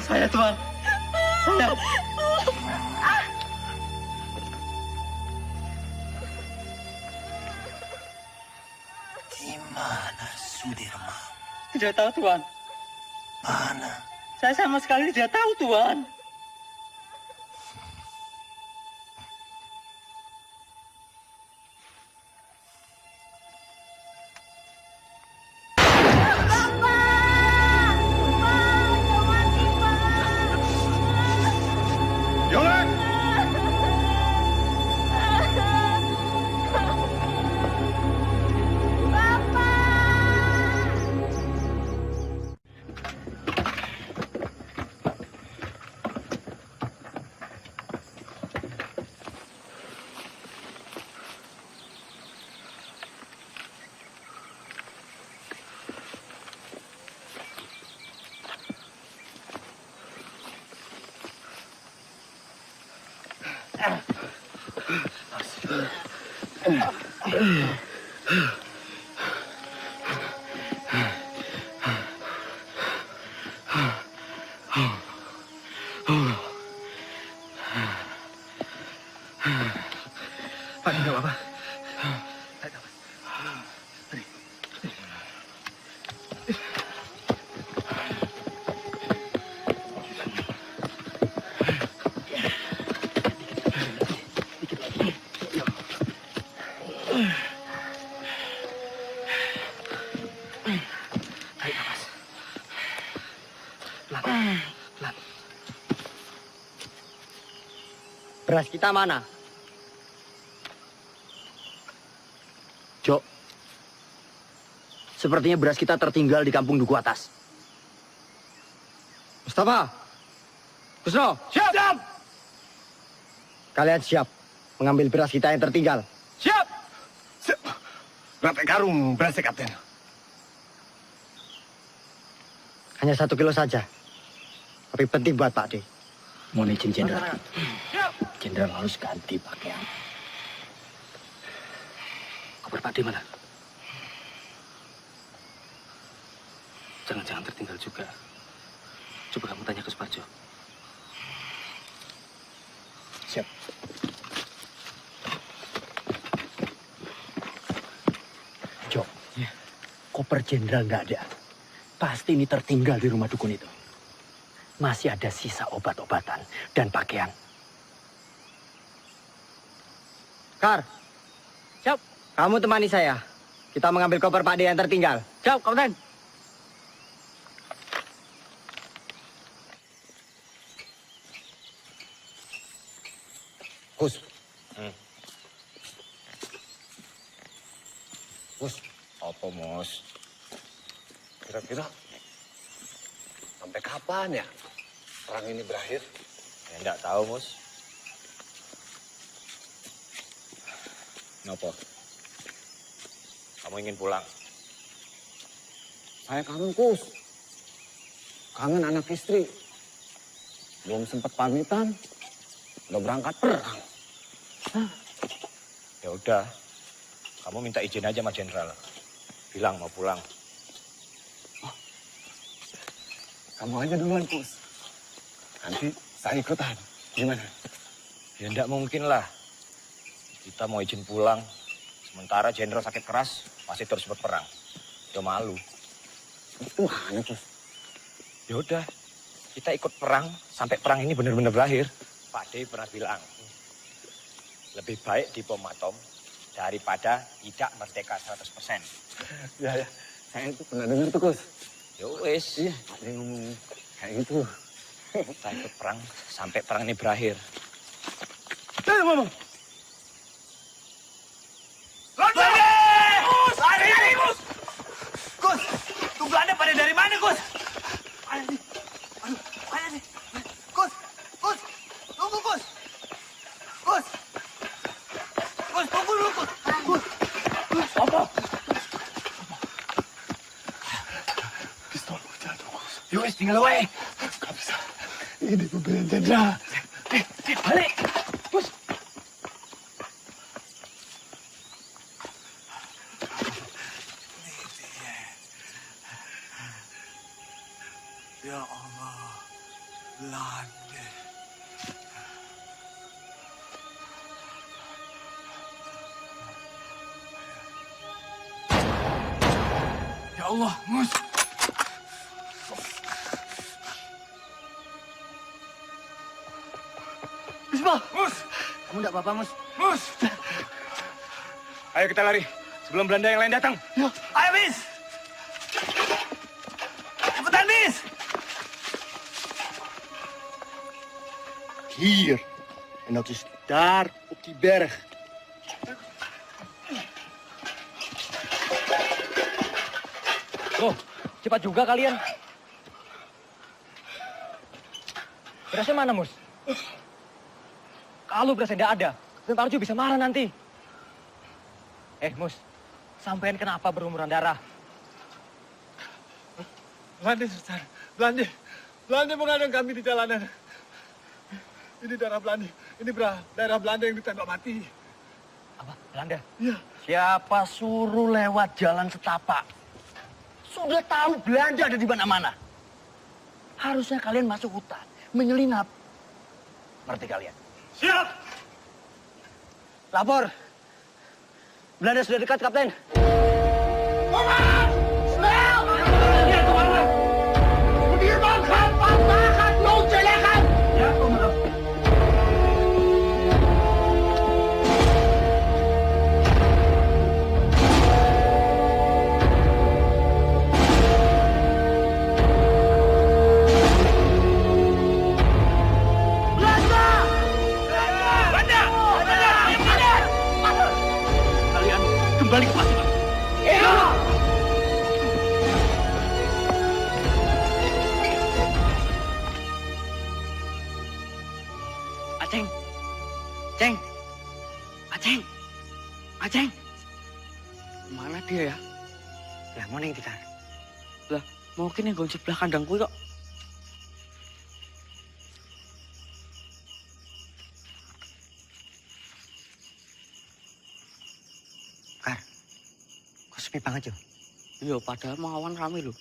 Saya, Tuan. Saya. Di mana Sudirman? Tidak tahu, Tuan. Mana? Saya sama sekali tidak tahu, Tuan. Tidak apa-apa. Beras kita mana? Jok, sepertinya beras kita tertinggal di kampung Duku Atas. Mustafa, Kusno, Siap! kalian siap mengambil beras kita yang tertinggal? Siap! Berapa karung beras, Kapten? Hanya 1 kilo saja. Tapi penting buat Pak D. Mohon izin, Jenderal. Jenderal harus ganti pakaian. Kabar Pak D mana? Jangan-jangan tertinggal juga. Coba kamu tanya ke Suparjo. Siap. Jok, koper Jenderal nggak ada. Pasti ini tertinggal di rumah dukun itu. Masih ada sisa obat-obatan dan pakaian. Kar, siap. Kamu temani saya. Kita mengambil koper Pak D yang tertinggal. Siap, Kapten. Gus. Gus, apa Mos? Kira-kira sampai kapan ya perang ini berakhir? Ya enggak tahu, Mus. Kenapa? Kamu ingin pulang? Saya kangen, Gus. Kangen anak istri. Belum sempat pamitan, udah berangkat perang. Ya udah, kamu minta izin aja sama Jenderal. Bilang mau pulang. Kamu aja duluan, Gus. Nanti saya ikutan. Gimana? Ya enggak mungkin lah. Kita mau izin pulang, sementara Jenderal sakit keras, masih terus berperang. Ya malu. Itu mana, Gus? Ya udah, kita ikut perang sampai perang ini benar-benar berakhir. Pak D pernah bilang, lebih baik dibom atom daripada tidak merdeka 100%. Ya, saya itu pernah dengar tuh, Gus. Ya wis. Iya, Pak D ngomong kayak gitu. Kita ikut perang sampai perang ini berakhir. Ngomong. Gus! Lari, Gus! Gus, tunggu Anda pada dari mana, Gus? Ayo nih. Aduh, ayo nih. Gus, Gus, tunggu, Gus. Gus. Gus, tunggu dulu, Gus. Gus. Gus, apa? Pistol jatuh, Gus. Yowes, tinggal wae. Gak bisa. Ini pembelian Jenderal. Balik. Gus. Ya Allah, Belanda. Ya Allah, Mus. Bismillah. Mus. Kamu enggak apa-apa, Mus? Mus. Ayo kita lari, sebelum Belanda yang lain datang. Ayo, Mis. Cepetan, Mis. Hier. En dat is daar op die berg. Oh, cepat juga kalian. Berasnya mana, Mus? Kalau berasnya tidak ada, Tentara Arjo bisa marah nanti. Mus, sampean kenapa berumuran darah? Belanda, Sultan. Belanda mengadang kami di jalanan. Ini darah Belanda. Ini darah Belanda yang ditembak mati. Apa? Belanda? Iya. Siapa suruh lewat jalan setapak? Sudah tahu Belanda ada di mana-mana. Harusnya kalian masuk hutan, menyelinap. Ngerti kalian? Siap! Lapor. Belanda sudah dekat, Kapten. Kembali ke pasukan. Aceng. Ceng. Aceng. Aceng. Mana dia ya? Lah mau neng tidak? Lah mungkin yang gonjek sebelah kandangku kok. Kar, kok sepi banget ya? Iya, padahal mau awan rame loh.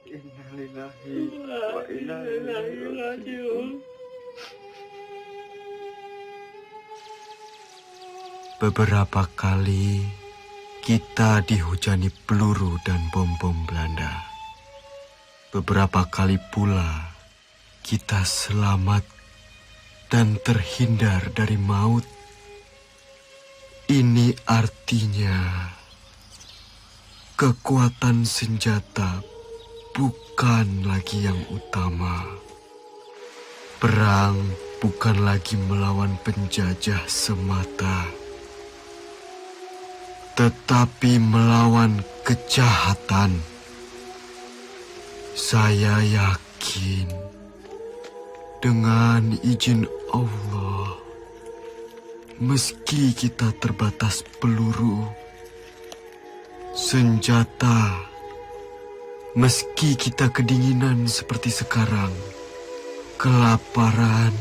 Innalillahi wa inna ilaihi raji'un. Beberapa kali kita dihujani peluru dan bom-bom Belanda. Beberapa kali pula kita selamat dan terhindar dari maut. Ini artinya kekuatan senjata bukan lagi yang utama. Perang bukan lagi melawan penjajah semata, tetapi melawan kejahatan. Saya yakin dengan izin Allah, meski kita terbatas peluru, senjata, meski kita kedinginan seperti sekarang, kelaparan,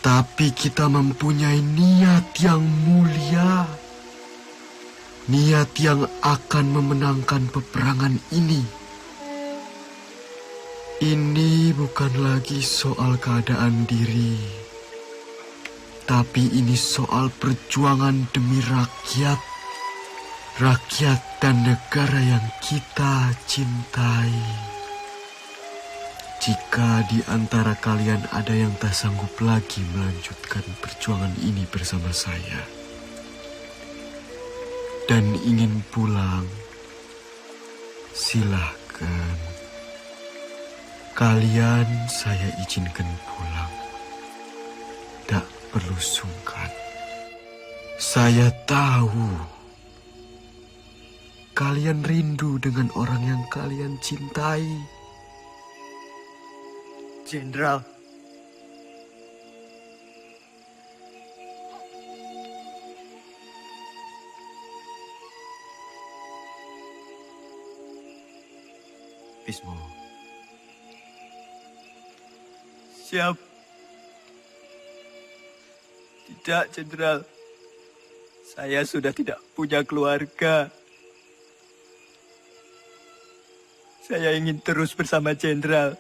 tapi kita mempunyai niat yang mulia. Niat yang akan memenangkan peperangan ini. Ini bukan lagi soal keadaan diri, tapi ini soal perjuangan demi rakyat. Rakyat dan negara yang kita cintai. Jika di antara kalian ada yang tak sanggup lagi melanjutkan perjuangan ini bersama saya dan ingin pulang, silakan. Kalian saya izinkan pulang. Tak perlu sungkan. Saya tahu kalian rindu dengan orang yang kalian cintai. Jenderal. Bismo. Siap. Tidak, Jenderal. Saya sudah tidak punya keluarga. Saya ingin terus bersama Jenderal.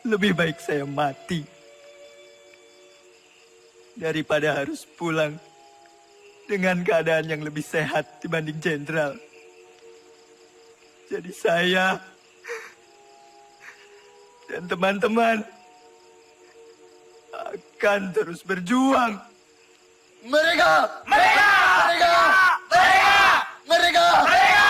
Lebih baik saya mati daripada harus pulang dengan keadaan yang lebih sehat dibanding Jenderal. Jadi saya dan teman-teman akan terus berjuang. Mereka! Mereka! Mereka! Mereka! Mereka! Mereka!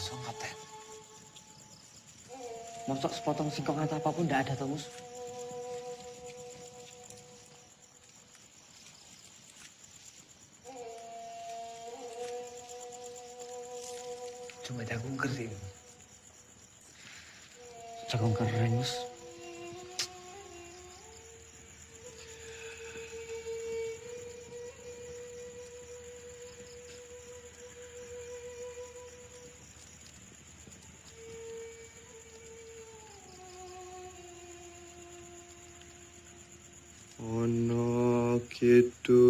kosong, Kapten. Mosok sepotong singkong atau apapun tidak ada, Tomus. Cuma jagung kering. Jagung kering, Mus. Ono gitu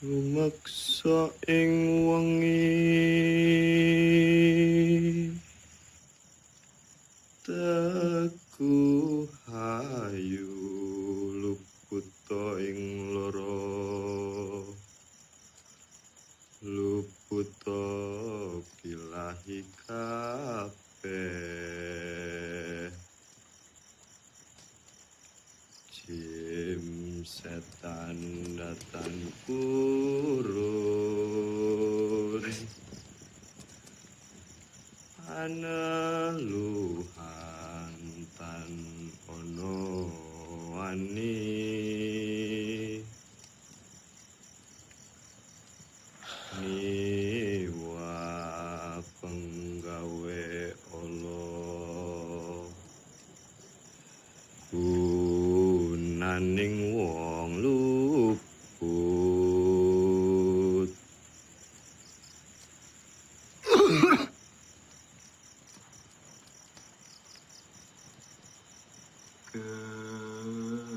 rumaksa ing wengi teku hayu luputa ing loro luputa pilahi kabeh Jim setan datang purun aneluhan tan ono wani niwa penggawe Allah naning wong luput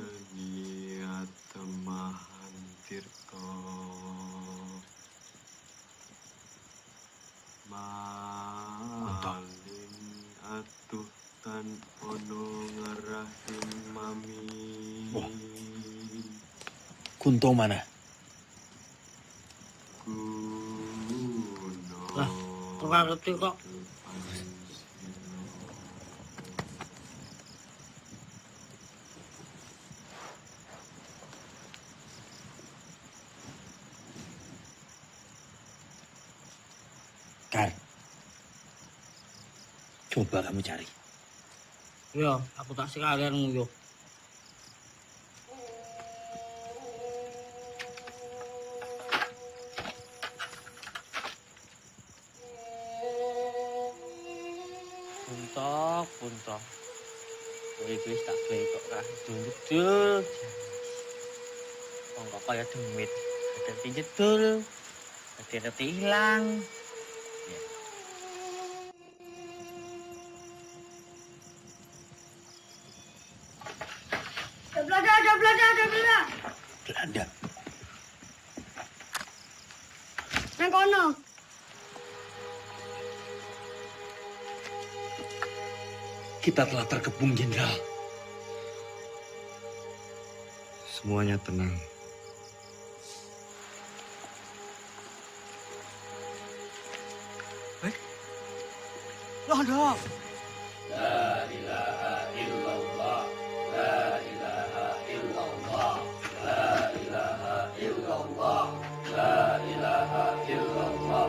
keniat temahan tirta malin atuh tan ono ngarahim mami Kunto mana? Lah, tukang ngerti kok. Kar, coba kamu cari. Ya, aku tak sekalian nguyuh. Puntok. Kowe wis tak gawe kok ra dul-dul. Wong kok kaya demit. Dadi jedul. Dadi ilang. Ada Belanda. Belanda. Nang kono. Kita telah terkepung, Jenderal. semuanya tenang. Loh. La ilaha illallah, la ilaha illallah, la ilaha illallah, la ilaha illallah, la ilaha illallah,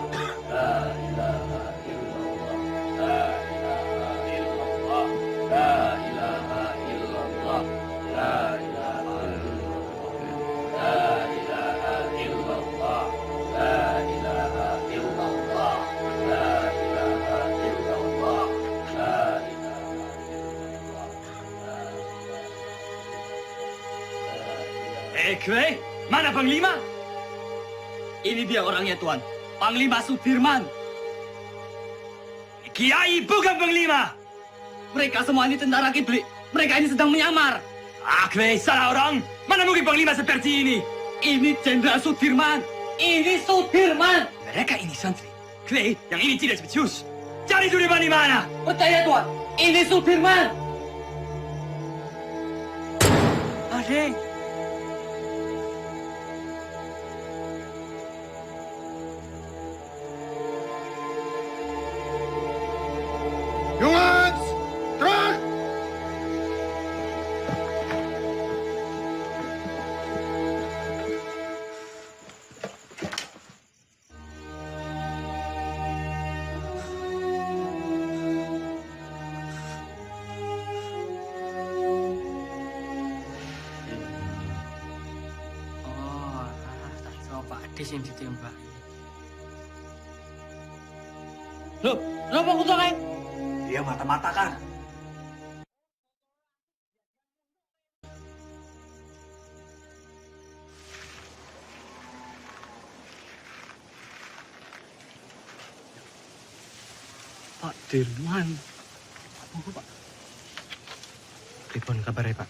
la ilaha illallah, la ilaha illallah, la ilaha illallah, la ilaha illallah, la ilaha illallah, la ilaha illallah, la Kwe, mana Panglima? Ini dia orangnya, Tuan. Panglima Sudirman. Kiai bukan Panglima. Mereka semua ini tentara kibli. Mereka ini sedang menyamar. Kwe, salah orang. Mana mungkin Panglima seperti ini? Ini Jenderal Sudirman. Ini Sudirman. Mereka ini santri. Kwe, yang ini tidak spesius. Cari Sudirman di mana? Percaya, Tuan. Ini Sudirman. Adek. Jongens, terug! Pak Ades yang ditembak. Loh, kenapa kutuk kayak? Dia mata-mata kan. Pak Dirman. Apa Pak? Pripun kabare, Pak?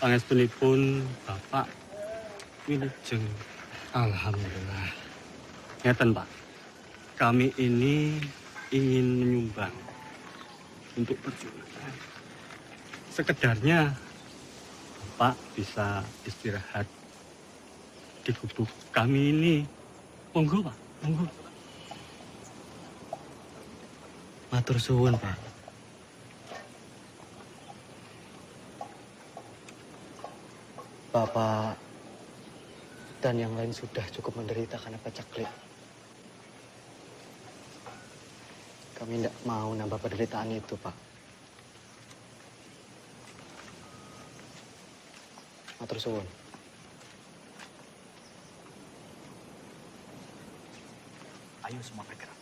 Pangestunipun Bapak wilujeng. Alhamdulillah. Ngeten Pak, kami ini ingin menyumbang untuk perjuangan. Sekedarnya Bapak bisa istirahat di gubuk kami ini. Monggo Pak, monggo. Matur suwun, Pak. Bapak dan yang lain sudah cukup menderita karena pacaklik. Kami tidak mau nambah penderitaan itu, Pak. Matur suwun. Ayo semua bergerak.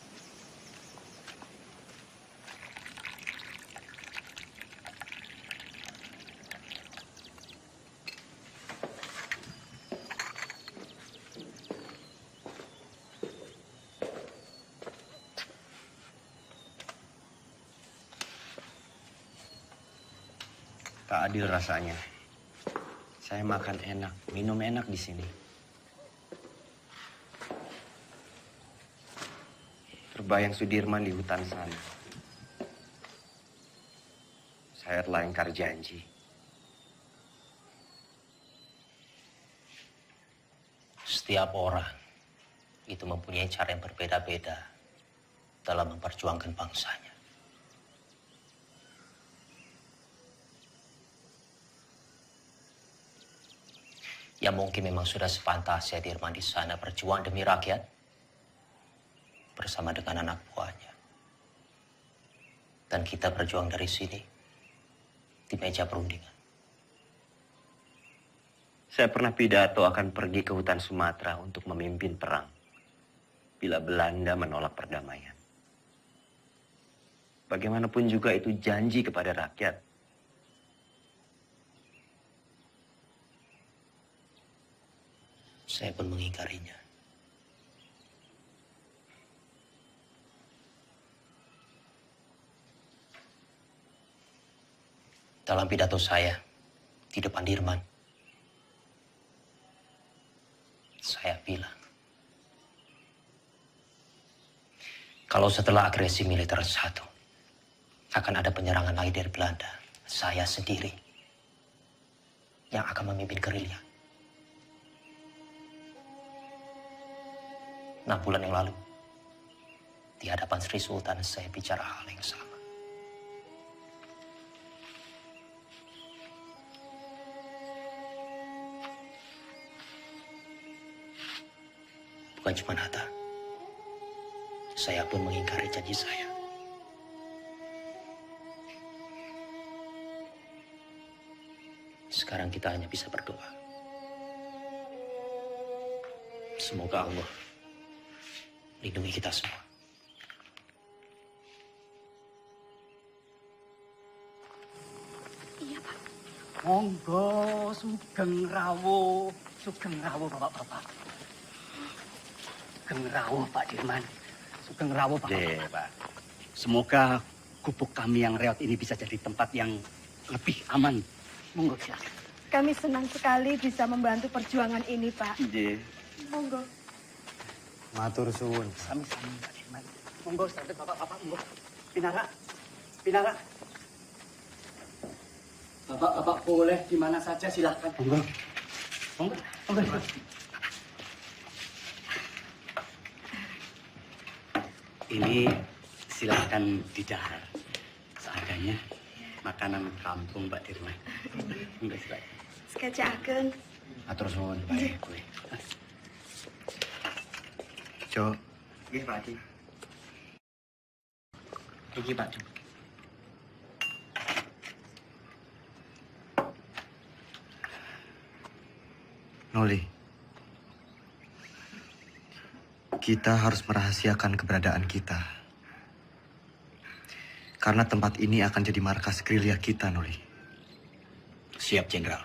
Tak adil rasanya. Saya makan enak, minum enak di sini. Terbayang Sudirman di hutan sana. Saya telah ingkar janji. Setiap orang itu mempunyai cara yang berbeda-beda dalam memperjuangkan bangsanya. Ya mungkin memang sudah sepantasnya Dirman di sana berjuang demi rakyat bersama dengan anak buahnya. Dan kita berjuang dari sini di meja perundingan. Saya pernah pidato akan pergi ke hutan Sumatera untuk memimpin perang bila Belanda menolak perdamaian. Bagaimanapun juga itu janji kepada rakyat. Saya pun mengingkarinya. Dalam pidato saya di depan Dirman, saya bilang, kalau setelah agresi militer satu, akan ada penyerangan lagi dari Belanda, saya sendiri yang akan memimpin gerilya. 6 bulan yang lalu, di hadapan Sri Sultan saya bicara hal yang sama. Bukan cuma Hatta, saya pun mengingkari janji saya. Sekarang kita hanya bisa berdoa. Semoga Allah lindungi kita semua. Iya, Pak. Monggo, sugeng rawuh bapak-bapak. Sugeng rawuh Pak Dirman. Sugeng rawuh Pak. Semoga gubuk kami yang reot ini bisa jadi tempat yang lebih aman. Monggo silakan. Kami senang sekali bisa membantu perjuangan ini, Pak. Nggih. Monggo. Matur suwun. Sami-sami Pak Dirman. Monggo sadar bapak-bapak, monggo. Pinara. Bapak-bapak boleh di mana saja silakan. Monggo. Ini silakan didahar. Seadanya makanan kampung Pak Dirman. Monggo silakan. Sekejap, Atur suwun baik kowe. Jo. Nggih, Pak Adi. Iki Pak Jo. Noli. Kita harus merahasiakan keberadaan kita. Karena tempat ini akan jadi markas gerilya kita, Noli. Siap, Jenderal.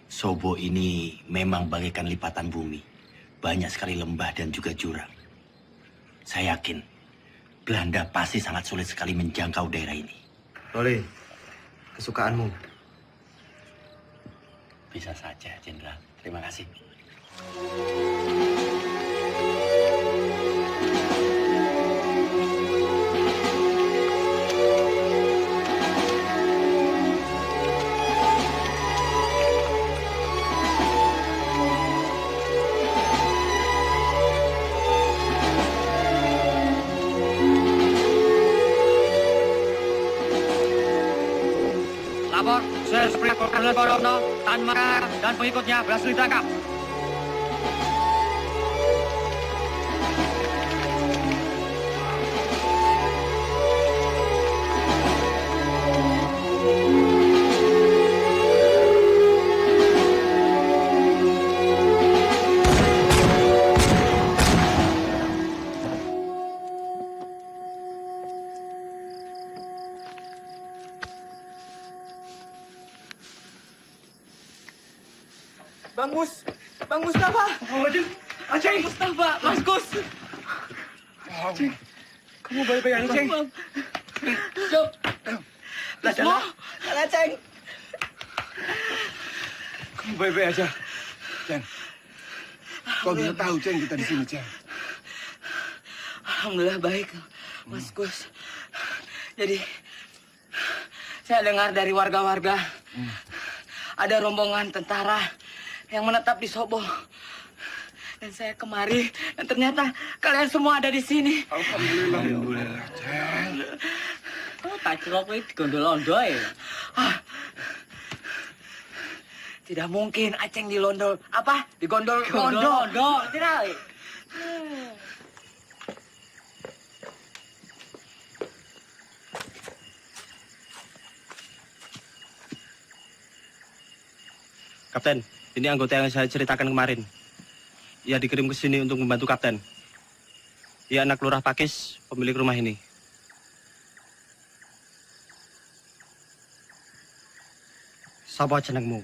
Sobo ini memang bagaikan lipatan bumi. Banyak sekali lembah dan juga jurang. Saya yakin Belanda pasti sangat sulit sekali menjangkau daerah ini. Noli, kesukaanmu. Bisa saja, Jenderal. Terima kasih. Lapor, Serspring Kolonel Borobno, Tan Mara, dan pengikutnya berhasil ditangkap. Bang Mustafa. Aceng. Mustafa, Mas Gus. Aceng, kamu baik-baik aja, Aceng. Cuk. Semua. Aceng. Kamu baik-baik aja, Ceng. Kau bisa tahu, Ceng, kita di sini, Ceng. Alhamdulillah baik, Mas Gus. Jadi, saya dengar dari warga-warga ada rombongan tentara yang menetap di Sobo. Dan saya kemari, dan ternyata kalian semua ada di sini. Alhamdulillah. Alhamdulillah, Ceng. Oh, tak celok ini digondol-ondol ya? Tidak mungkin Aceng dilondol. Apa? Digondol-gondol. Tidak. Kapten, ini anggota yang saya ceritakan kemarin. Ia dikirim ke sini untuk membantu Kapten. Ia anak lurah Pakis, pemilik rumah ini. Sapa jenengmu?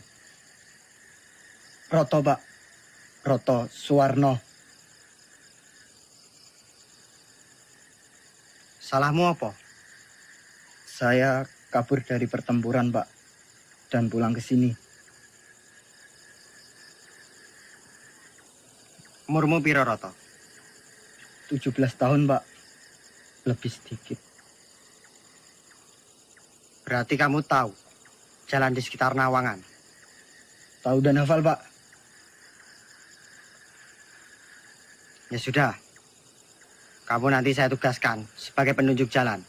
Roto, Pak. Roto Suwarno. Salahmu apa? Saya kabur dari pertempuran, Pak. Dan pulang ke sini. Umurmu piro, Roto? 17 tahun, Pak. Lebih sedikit. Berarti kamu tahu jalan di sekitar Nawangan? Tahu dan hafal, Pak. Ya sudah. Kamu nanti saya tugaskan sebagai penunjuk jalan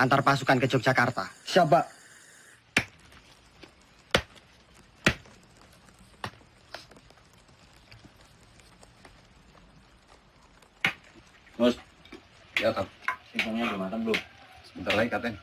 antar pasukan ke Yogyakarta. Siap, Pak. Bos, ya Kap. Singkongnya udah matang belum? Sebentar lagi, Kapten.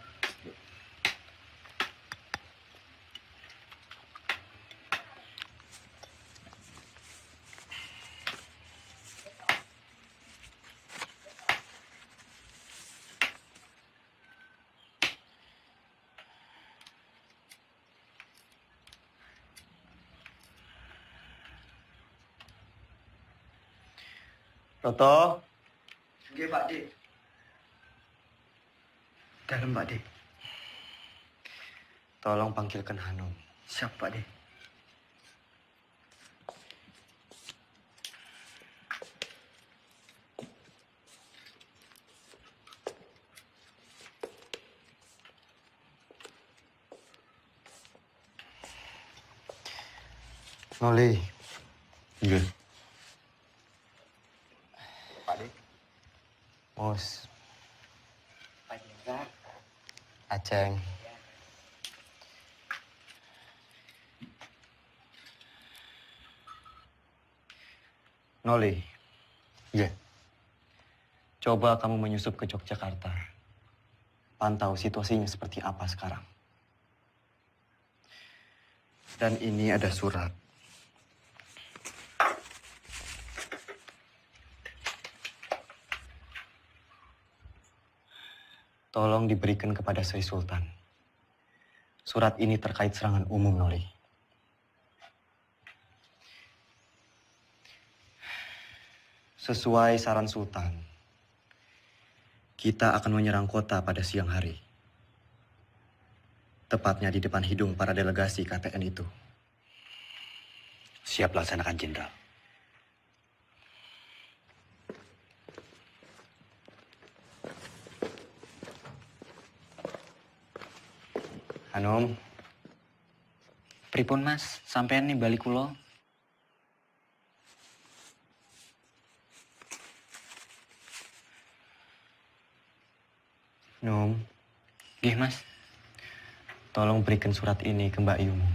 Roto. Nggih, Pak Dik. Dalam, Pak Dik. Tolong panggilkan Hanum. Siap, Pak Dik. Noli. Iya. Pak Dik. Mus. Pak Jenderal. Aceng. Noli. Iya. Coba kamu menyusup ke Yogyakarta. Pantau situasinya seperti apa sekarang. Dan ini ada surat. Tolong diberikan kepada Sri Sultan. Surat ini terkait serangan umum, Noli. Sesuai saran Sultan, kita akan menyerang kota pada siang hari. Tepatnya di depan hidung para delegasi KTN itu. Siap laksanakan, Jenderal. Hanum, Pripun Mas, sampean nih balik kula. Num. Nggih, Mas. Tolong berikan surat ini ke Mbak Yumu.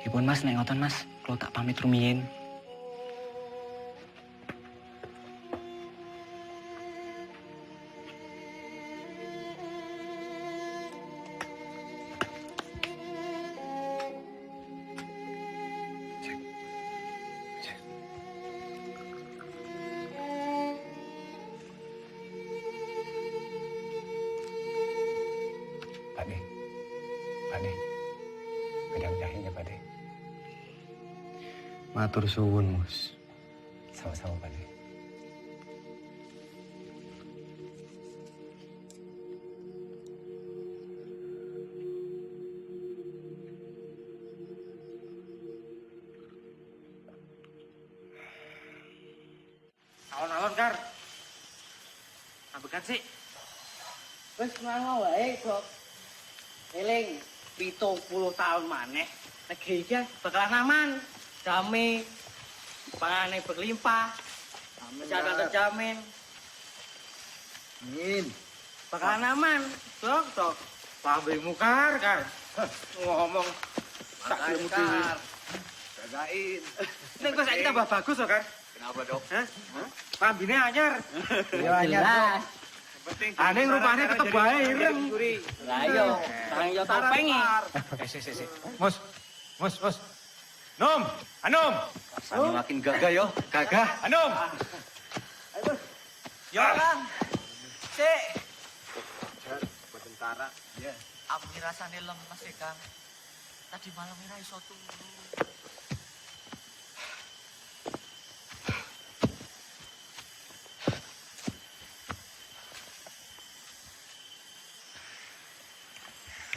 Pripun Mas, nek ngoten Mas, kula tak pamit rumiyin. Pakde, mudah-mudahan ya Pakde. Matur suwun, Mus. Sama-sama Pakde. Alon-alon, Kar. Ambekan sih. Wis ngono wae kok. Eling 70 tahun maneh. Negeri iki bakalan aman, damai, panganane berlimpah, kesehatan terjamin. Amin. Bakalan aman, dok. Pambingmu, Kar. Ngomong tak ilmu diri. Jagain. Nek kok saiki tambah bagus kok, Kar. Kenapa, Dok? Hah? Pambine anyar. Iya anyar. Aneh rupanya tetep bae ireng. Lah iya, sang yo topengi. Si. Mus. Nom, Anom. Rasanya makin gagah yo. Gagah. Anom. Yo. Sik. Tentara. Ya. Aku rasane lemes ya, Kang. Tadi malam ora iso turu.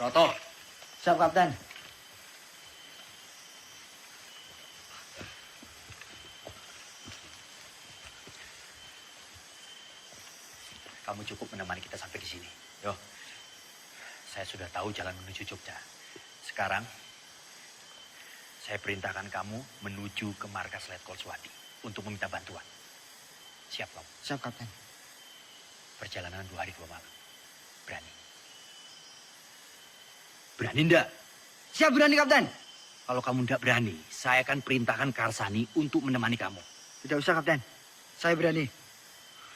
Roto. Siap, Kapten. Kamu cukup menemani kita sampai di sini. Yo, saya sudah tahu jalan menuju Jogja. Sekarang, saya perintahkan kamu menuju ke markas Letkol Swati untuk meminta bantuan. Siap, kamu? Siap, Kapten. Perjalanan 2 hari 2 malam. Berani? Berani ndak? Siap, berani, Kapten. Kalau kamu ndak berani, saya akan perintahkan Karsani untuk menemani kamu. Tidak usah, Kapten. Saya berani.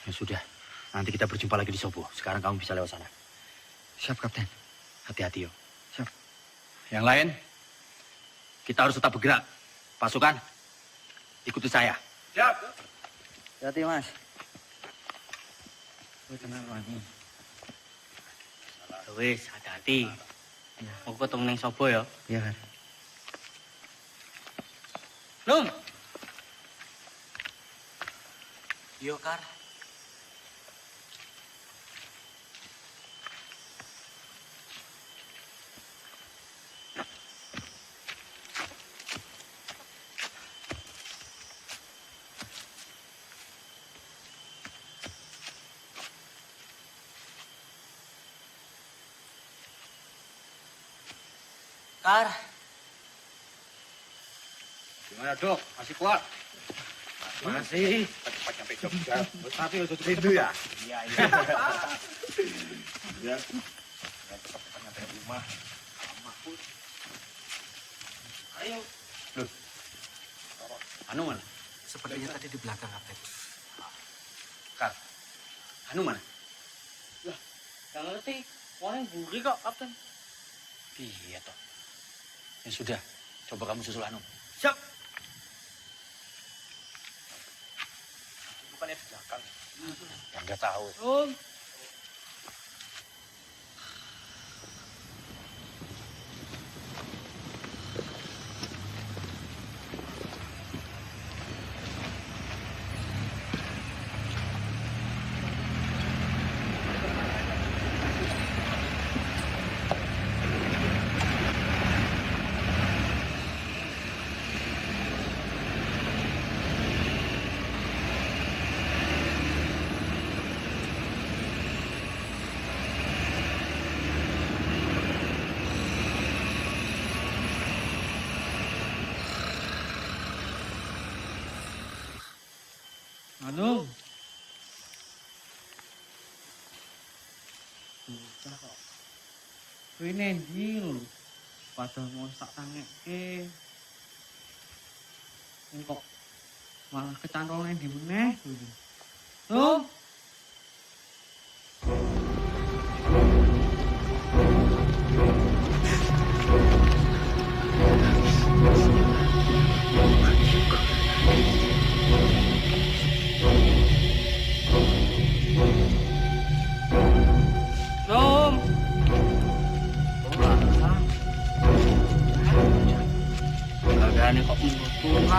Ya sudah, nanti kita berjumpa lagi di Sobo. Sekarang kamu bisa lewat sana. Siap, Kapten. Hati-hati, yo. Siap. Yang lain, kita harus tetap bergerak. Pasukan, ikuti saya. Siap. Hati, Mas. Wis, hati-hati. Aku ketemu ning Sobo ya. Iya, Kar. Num. Yo, Kar. Kar. Gimana, Dok? Masih kuat? Masih. Cepat nyampe Jogja. Tapi udah rindu ya? Iya. Ya. Cepat nyampe rumah. Ayo. Loh. Anu mana? Sepertinya tadi di belakang, Kapten. Kar. Anu mana? Lah, gak ngerti. Wah, buri kok, Kapten. Iya toh. Ya sudah, coba kamu susul Anu. Siap. Bukannya di belakang. Ya nggak tahu. Anu. Kuwi nendi lho. Padahal mau tak tangekke. Kok malah kecantol nendi meneh. Tuh. Ini kok turun.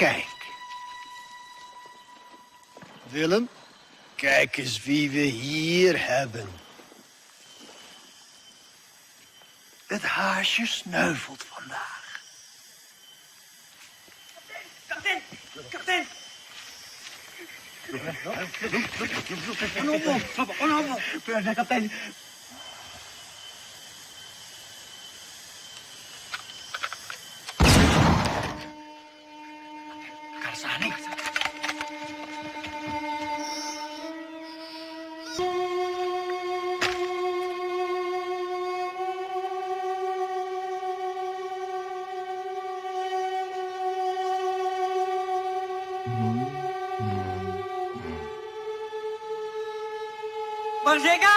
Kijk. Willem, kijk eens wie we hier hebben. Het haasje sneuvelt vandaag. Kapten. Ano, kapten. Karsani. Merdeka!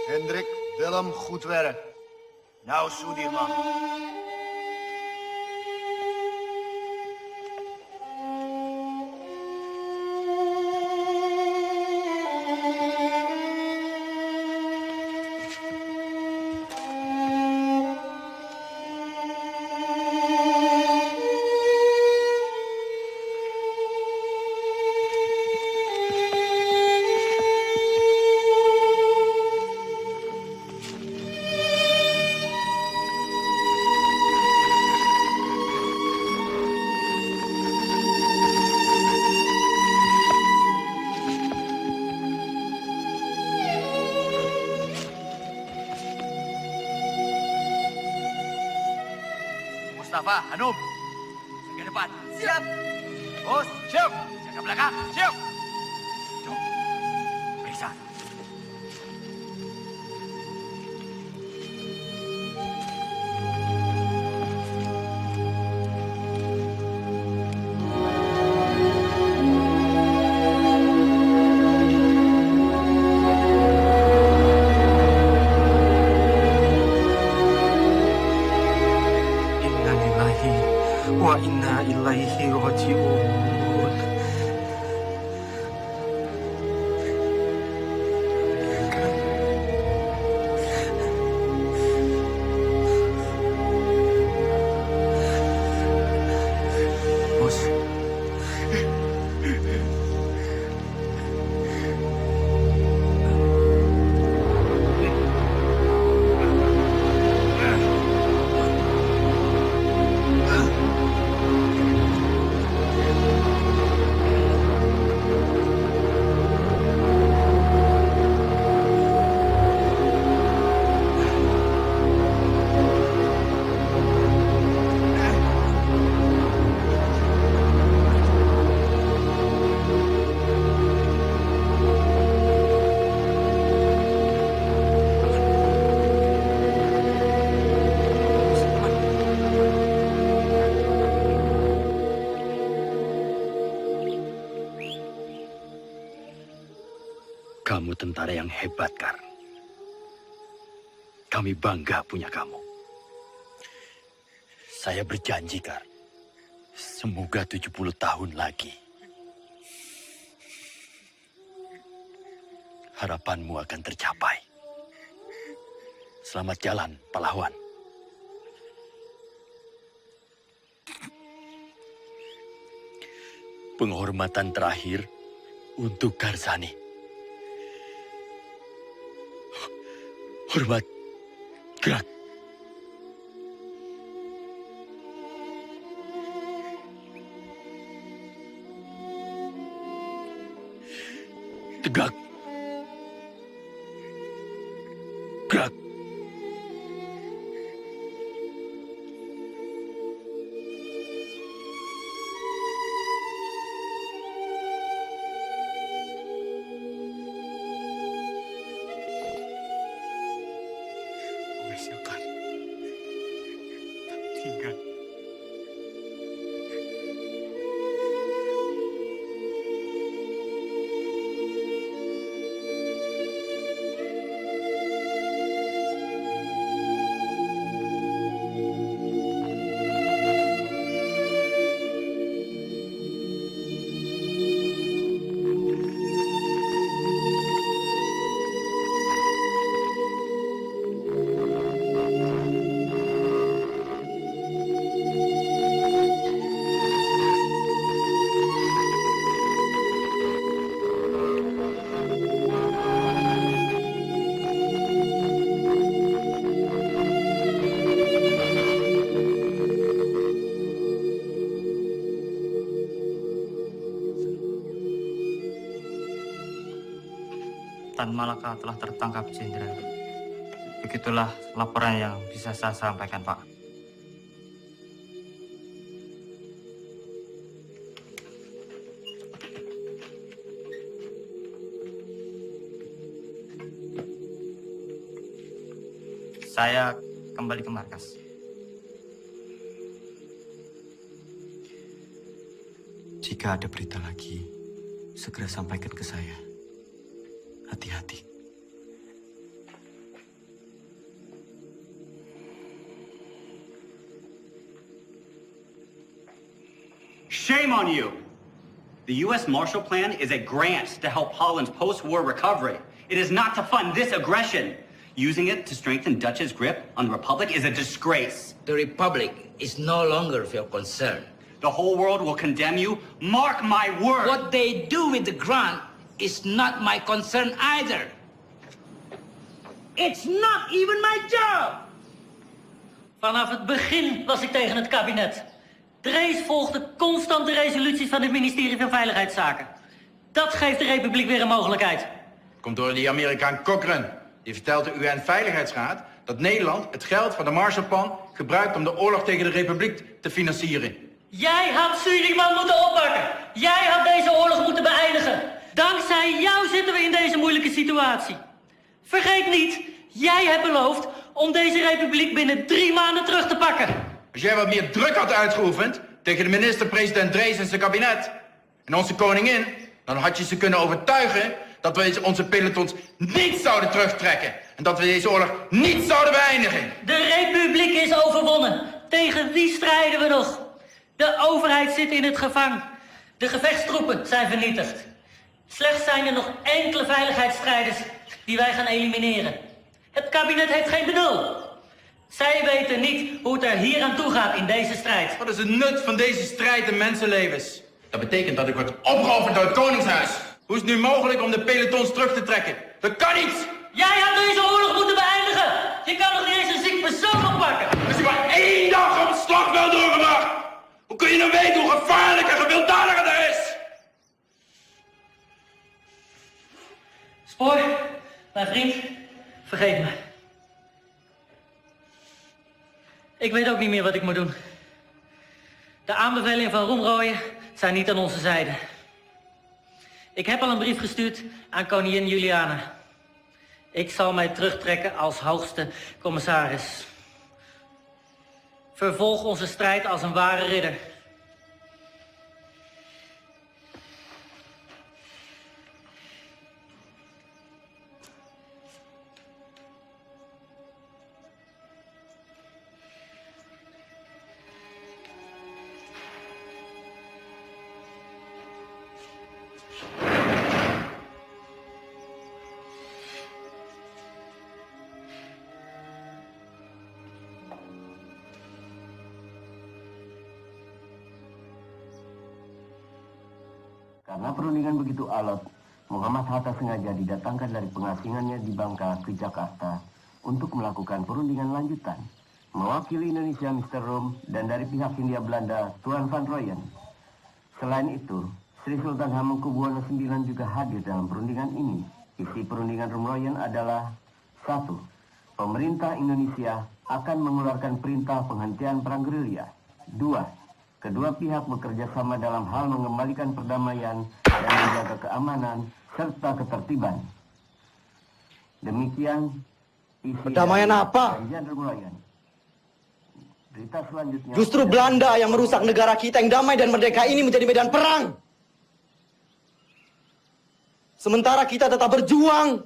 Hendrik, Willem, goed werk. Nou, Soedirman. Mustafa, Hanum, ke depan. Siap. Bos, siap. Jaga belakang, siap. Jom, periksa. Wa inna ilaihi raji'un. tentara yang hebat, Kar. Kami bangga punya kamu. Saya berjanji, Kar. Semoga 70 tahun lagi. Harapanmu akan tercapai. Selamat jalan, pahlawan. Penghormatan terakhir untuk Karsani. Hormat, gerak. Tegak. Gerak. Silakan. Tinggal. Tan Malaka telah tertangkap, Jenderal. Begitulah laporan yang bisa saya sampaikan, Pak. Saya kembali ke markas. Jika ada berita lagi, segera sampaikan ke saya. Hati-hati. Shame on you! The U.S. Marshall Plan is a grant to help Holland's post-war recovery. It is not to fund this aggression. Using it to strengthen Dutch's grip on the Republic is a disgrace. The Republic is no longer of your concern. The whole world will condemn you. Mark my word! What they do with the grant is not my concern either. It's not even my job! Vanaf het begin was ik tegen het kabinet. Drees volgde constant de resoluties van het ministerie van Veiligheidszaken. Dat geeft de Republiek weer een mogelijkheid. Komt door die Amerikaan Cochrane. Die vertelt de UN-veiligheidsraad dat Nederland het geld van de Marshallplan gebruikt om de oorlog tegen de Republiek te financieren. Jij had Suleiman moeten oppakken. Jij had deze oorlog moeten beëindigen. Dankzij jou zitten we in deze moeilijke situatie. Vergeet niet, jij hebt beloofd om deze republiek binnen 3 maanden terug te pakken. Als jij wat meer druk had uitgeoefend tegen de minister-president Drees en zijn kabinet en onze koningin, dan had je ze kunnen overtuigen dat we onze pelotons niet zouden terugtrekken en dat we deze oorlog niet zouden beëindigen. De republiek is overwonnen. Tegen wie strijden we nog? De overheid zit in het gevangen. De gevechtstroepen zijn vernietigd. Slechts zijn er nog enkele veiligheidsstrijders die wij gaan elimineren. Het kabinet heeft geen benul. Zij weten niet hoe het er hier aan toe gaat in deze strijd. Wat is het nut van deze strijd in mensenlevens? Dat betekent dat ik word opgeofferd door het Koningshuis. Hoe is het nu mogelijk om de pelotons terug te trekken? Dat kan niet! Jij had deze oorlog moeten beëindigen! Je kan nog niet eens een ziek persoon oppakken! Als je maar 1 dag op het slagveld doorgebracht! Hoe kun je nou weten hoe gevaarlijk en gewelddadig het is? Spoor, mijn vriend, vergeet me. Ik weet ook niet meer wat ik moet doen. De aanbevelingen van Roemrooyen zijn niet aan onze zijde. Ik heb al een brief gestuurd aan koningin Juliana. Ik zal mij terugtrekken als hoogste commissaris. Vervolg onze strijd als een ware ridder. Karena perundingan begitu alot, Muhammad Hatta sengaja didatangkan dari pengasingannya di Bangka ke Jakarta untuk melakukan perundingan lanjutan. Mewakili Indonesia Mr. Rom dan dari pihak Hindia Belanda Tuan Van Rooyen. Selain itu, Sri Sultan Hamengkubuwono IX juga hadir dalam perundingan ini. Isi perundingan Rom Rooyen adalah 1. Pemerintah Indonesia akan mengeluarkan perintah penghentian perang gerilya. 2. Kedua pihak bekerja sama dalam hal mengembalikan perdamaian dan menjaga keamanan serta ketertiban. Demikian isi Perdamaian apa? perjanjian Rom Rooyen. Berita selanjutnya. Justru Belanda yang merusak negara kita yang damai dan merdeka ini menjadi medan perang. Sementara kita tetap berjuang.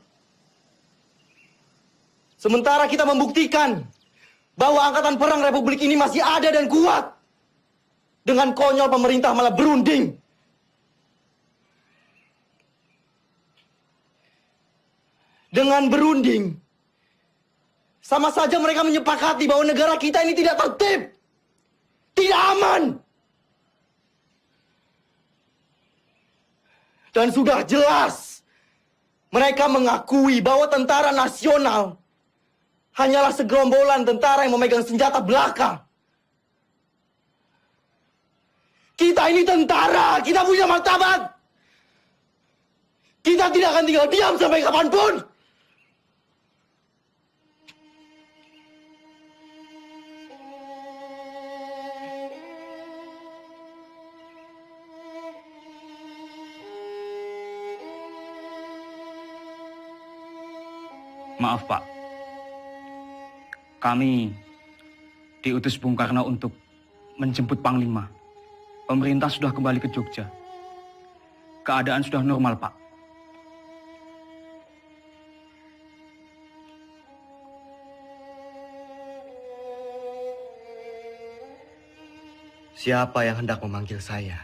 Sementara kita membuktikan bahwa angkatan perang Republik ini masih ada dan kuat. Dengan konyol pemerintah malah berunding. Dengan berunding, sama saja mereka menyepakati bahwa negara kita ini tidak tertib, tidak aman. Dan sudah jelas, mereka mengakui bahwa tentara nasional hanyalah segerombolan tentara yang memegang senjata belaka. Kita ini tentara, kita punya martabat. Kita tidak akan tinggal diam sampai kapanpun. Maaf, Pak. Kami diutus Bung Karno untuk menjemput Panglima. Pemerintah sudah kembali ke Jogja. Keadaan sudah normal, Pak. Siapa yang hendak memanggil saya?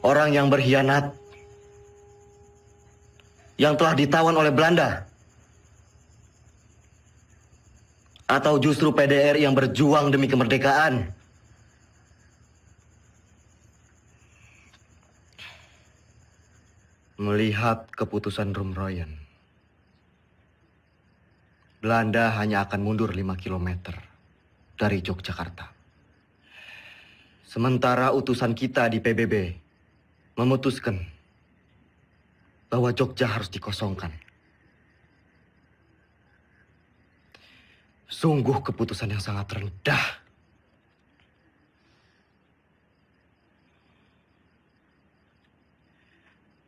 Orang yang berkhianat, yang telah ditawan oleh Belanda, atau justru PDR yang berjuang demi kemerdekaan? Melihat keputusan Rom Rooyen, Belanda hanya akan mundur 5 km dari Yogyakarta. Sementara utusan kita di PBB memutuskan bahwa Jogja harus dikosongkan. Sungguh keputusan yang sangat rendah.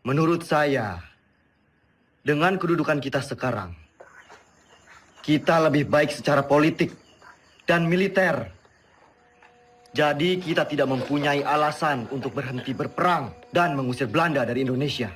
Menurut saya, dengan kedudukan kita sekarang, kita lebih baik secara politik dan militer. Jadi kita tidak mempunyai alasan untuk berhenti berperang dan mengusir Belanda dari Indonesia.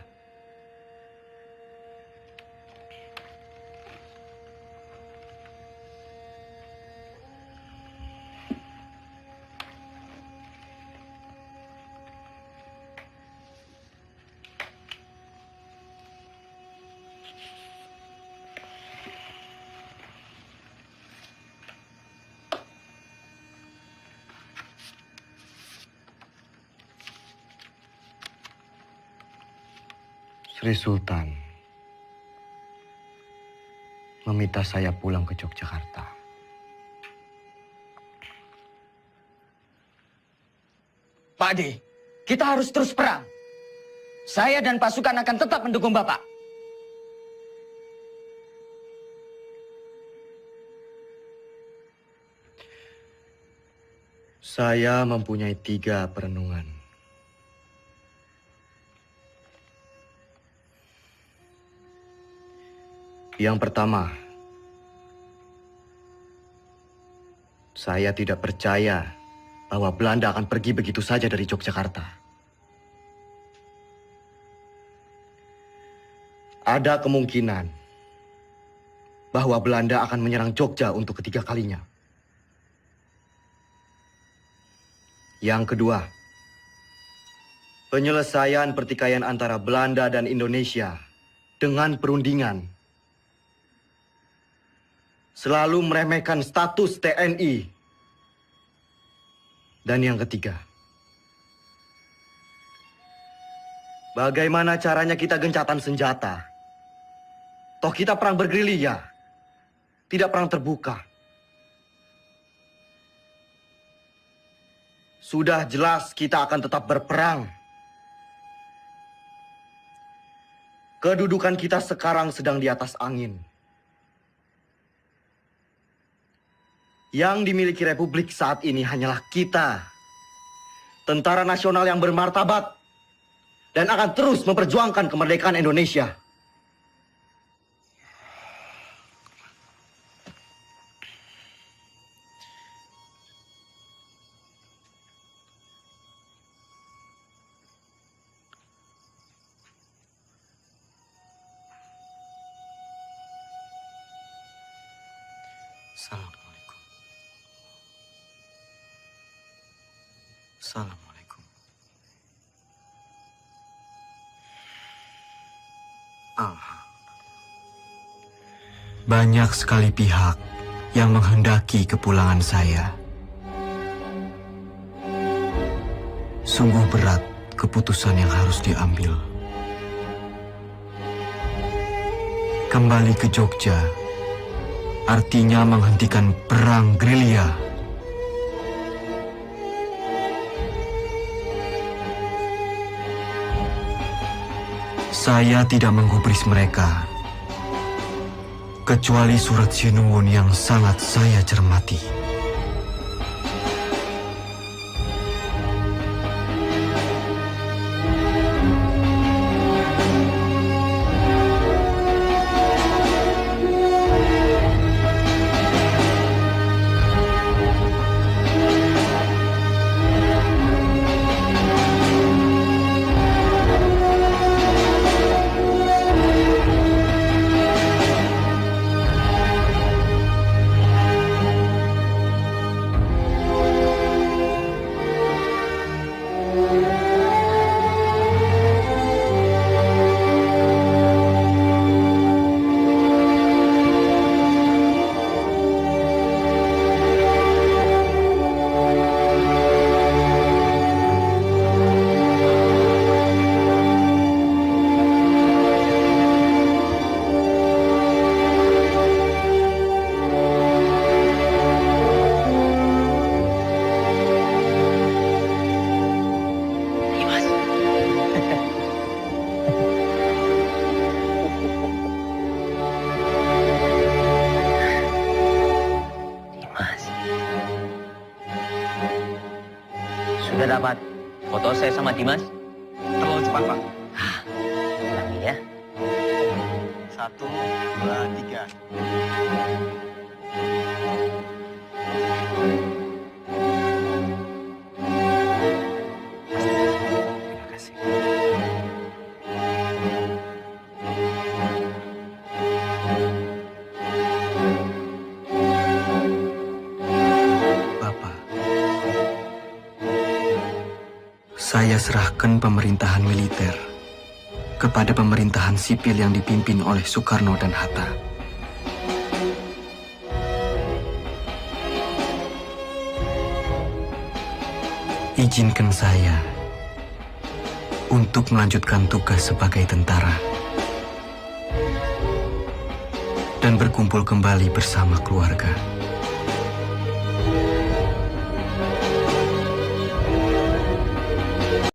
Sri Sultan meminta saya pulang ke Yogyakarta. Pak Ade, kita harus terus perang. Saya dan pasukan akan tetap mendukung Bapak. Saya mempunyai 3 perenungan. Yang pertama, saya tidak percaya bahwa Belanda akan pergi begitu saja dari Yogyakarta. Ada kemungkinan bahwa Belanda akan menyerang Jogja untuk ketiga kalinya. Yang kedua, penyelesaian pertikaian antara Belanda dan Indonesia dengan perundingan selalu meremehkan status TNI Dan yang ketiga, bagaimana caranya kita gencatan senjata? Toh kita perang bergerilya, tidak perang terbuka. Sudah jelas kita akan tetap berperang. Kedudukan kita sekarang sedang di atas angin. Yang dimiliki Republik saat ini hanyalah kita, tentara nasional yang bermartabat dan akan terus memperjuangkan kemerdekaan Indonesia. Assalamualaikum. Assalamualaikum. Banyak sekali pihak yang menghendaki kepulangan saya. Sungguh berat keputusan yang harus diambil. Kembali ke Jogja artinya menghentikan perang gerilya. Saya tidak menggubris mereka, kecuali surat Sinuwun yang sangat saya cermati. Sudah dapat foto saya sama Dimas? Terlalu cepat, Pak. Ulangi ya. 1, 2, 3. Terima kasih. Saya serahkan pemerintahan militer kepada pemerintahan sipil yang dipimpin oleh Soekarno dan Hatta. Izinkan saya untuk melanjutkan tugas sebagai tentara dan berkumpul kembali bersama keluarga.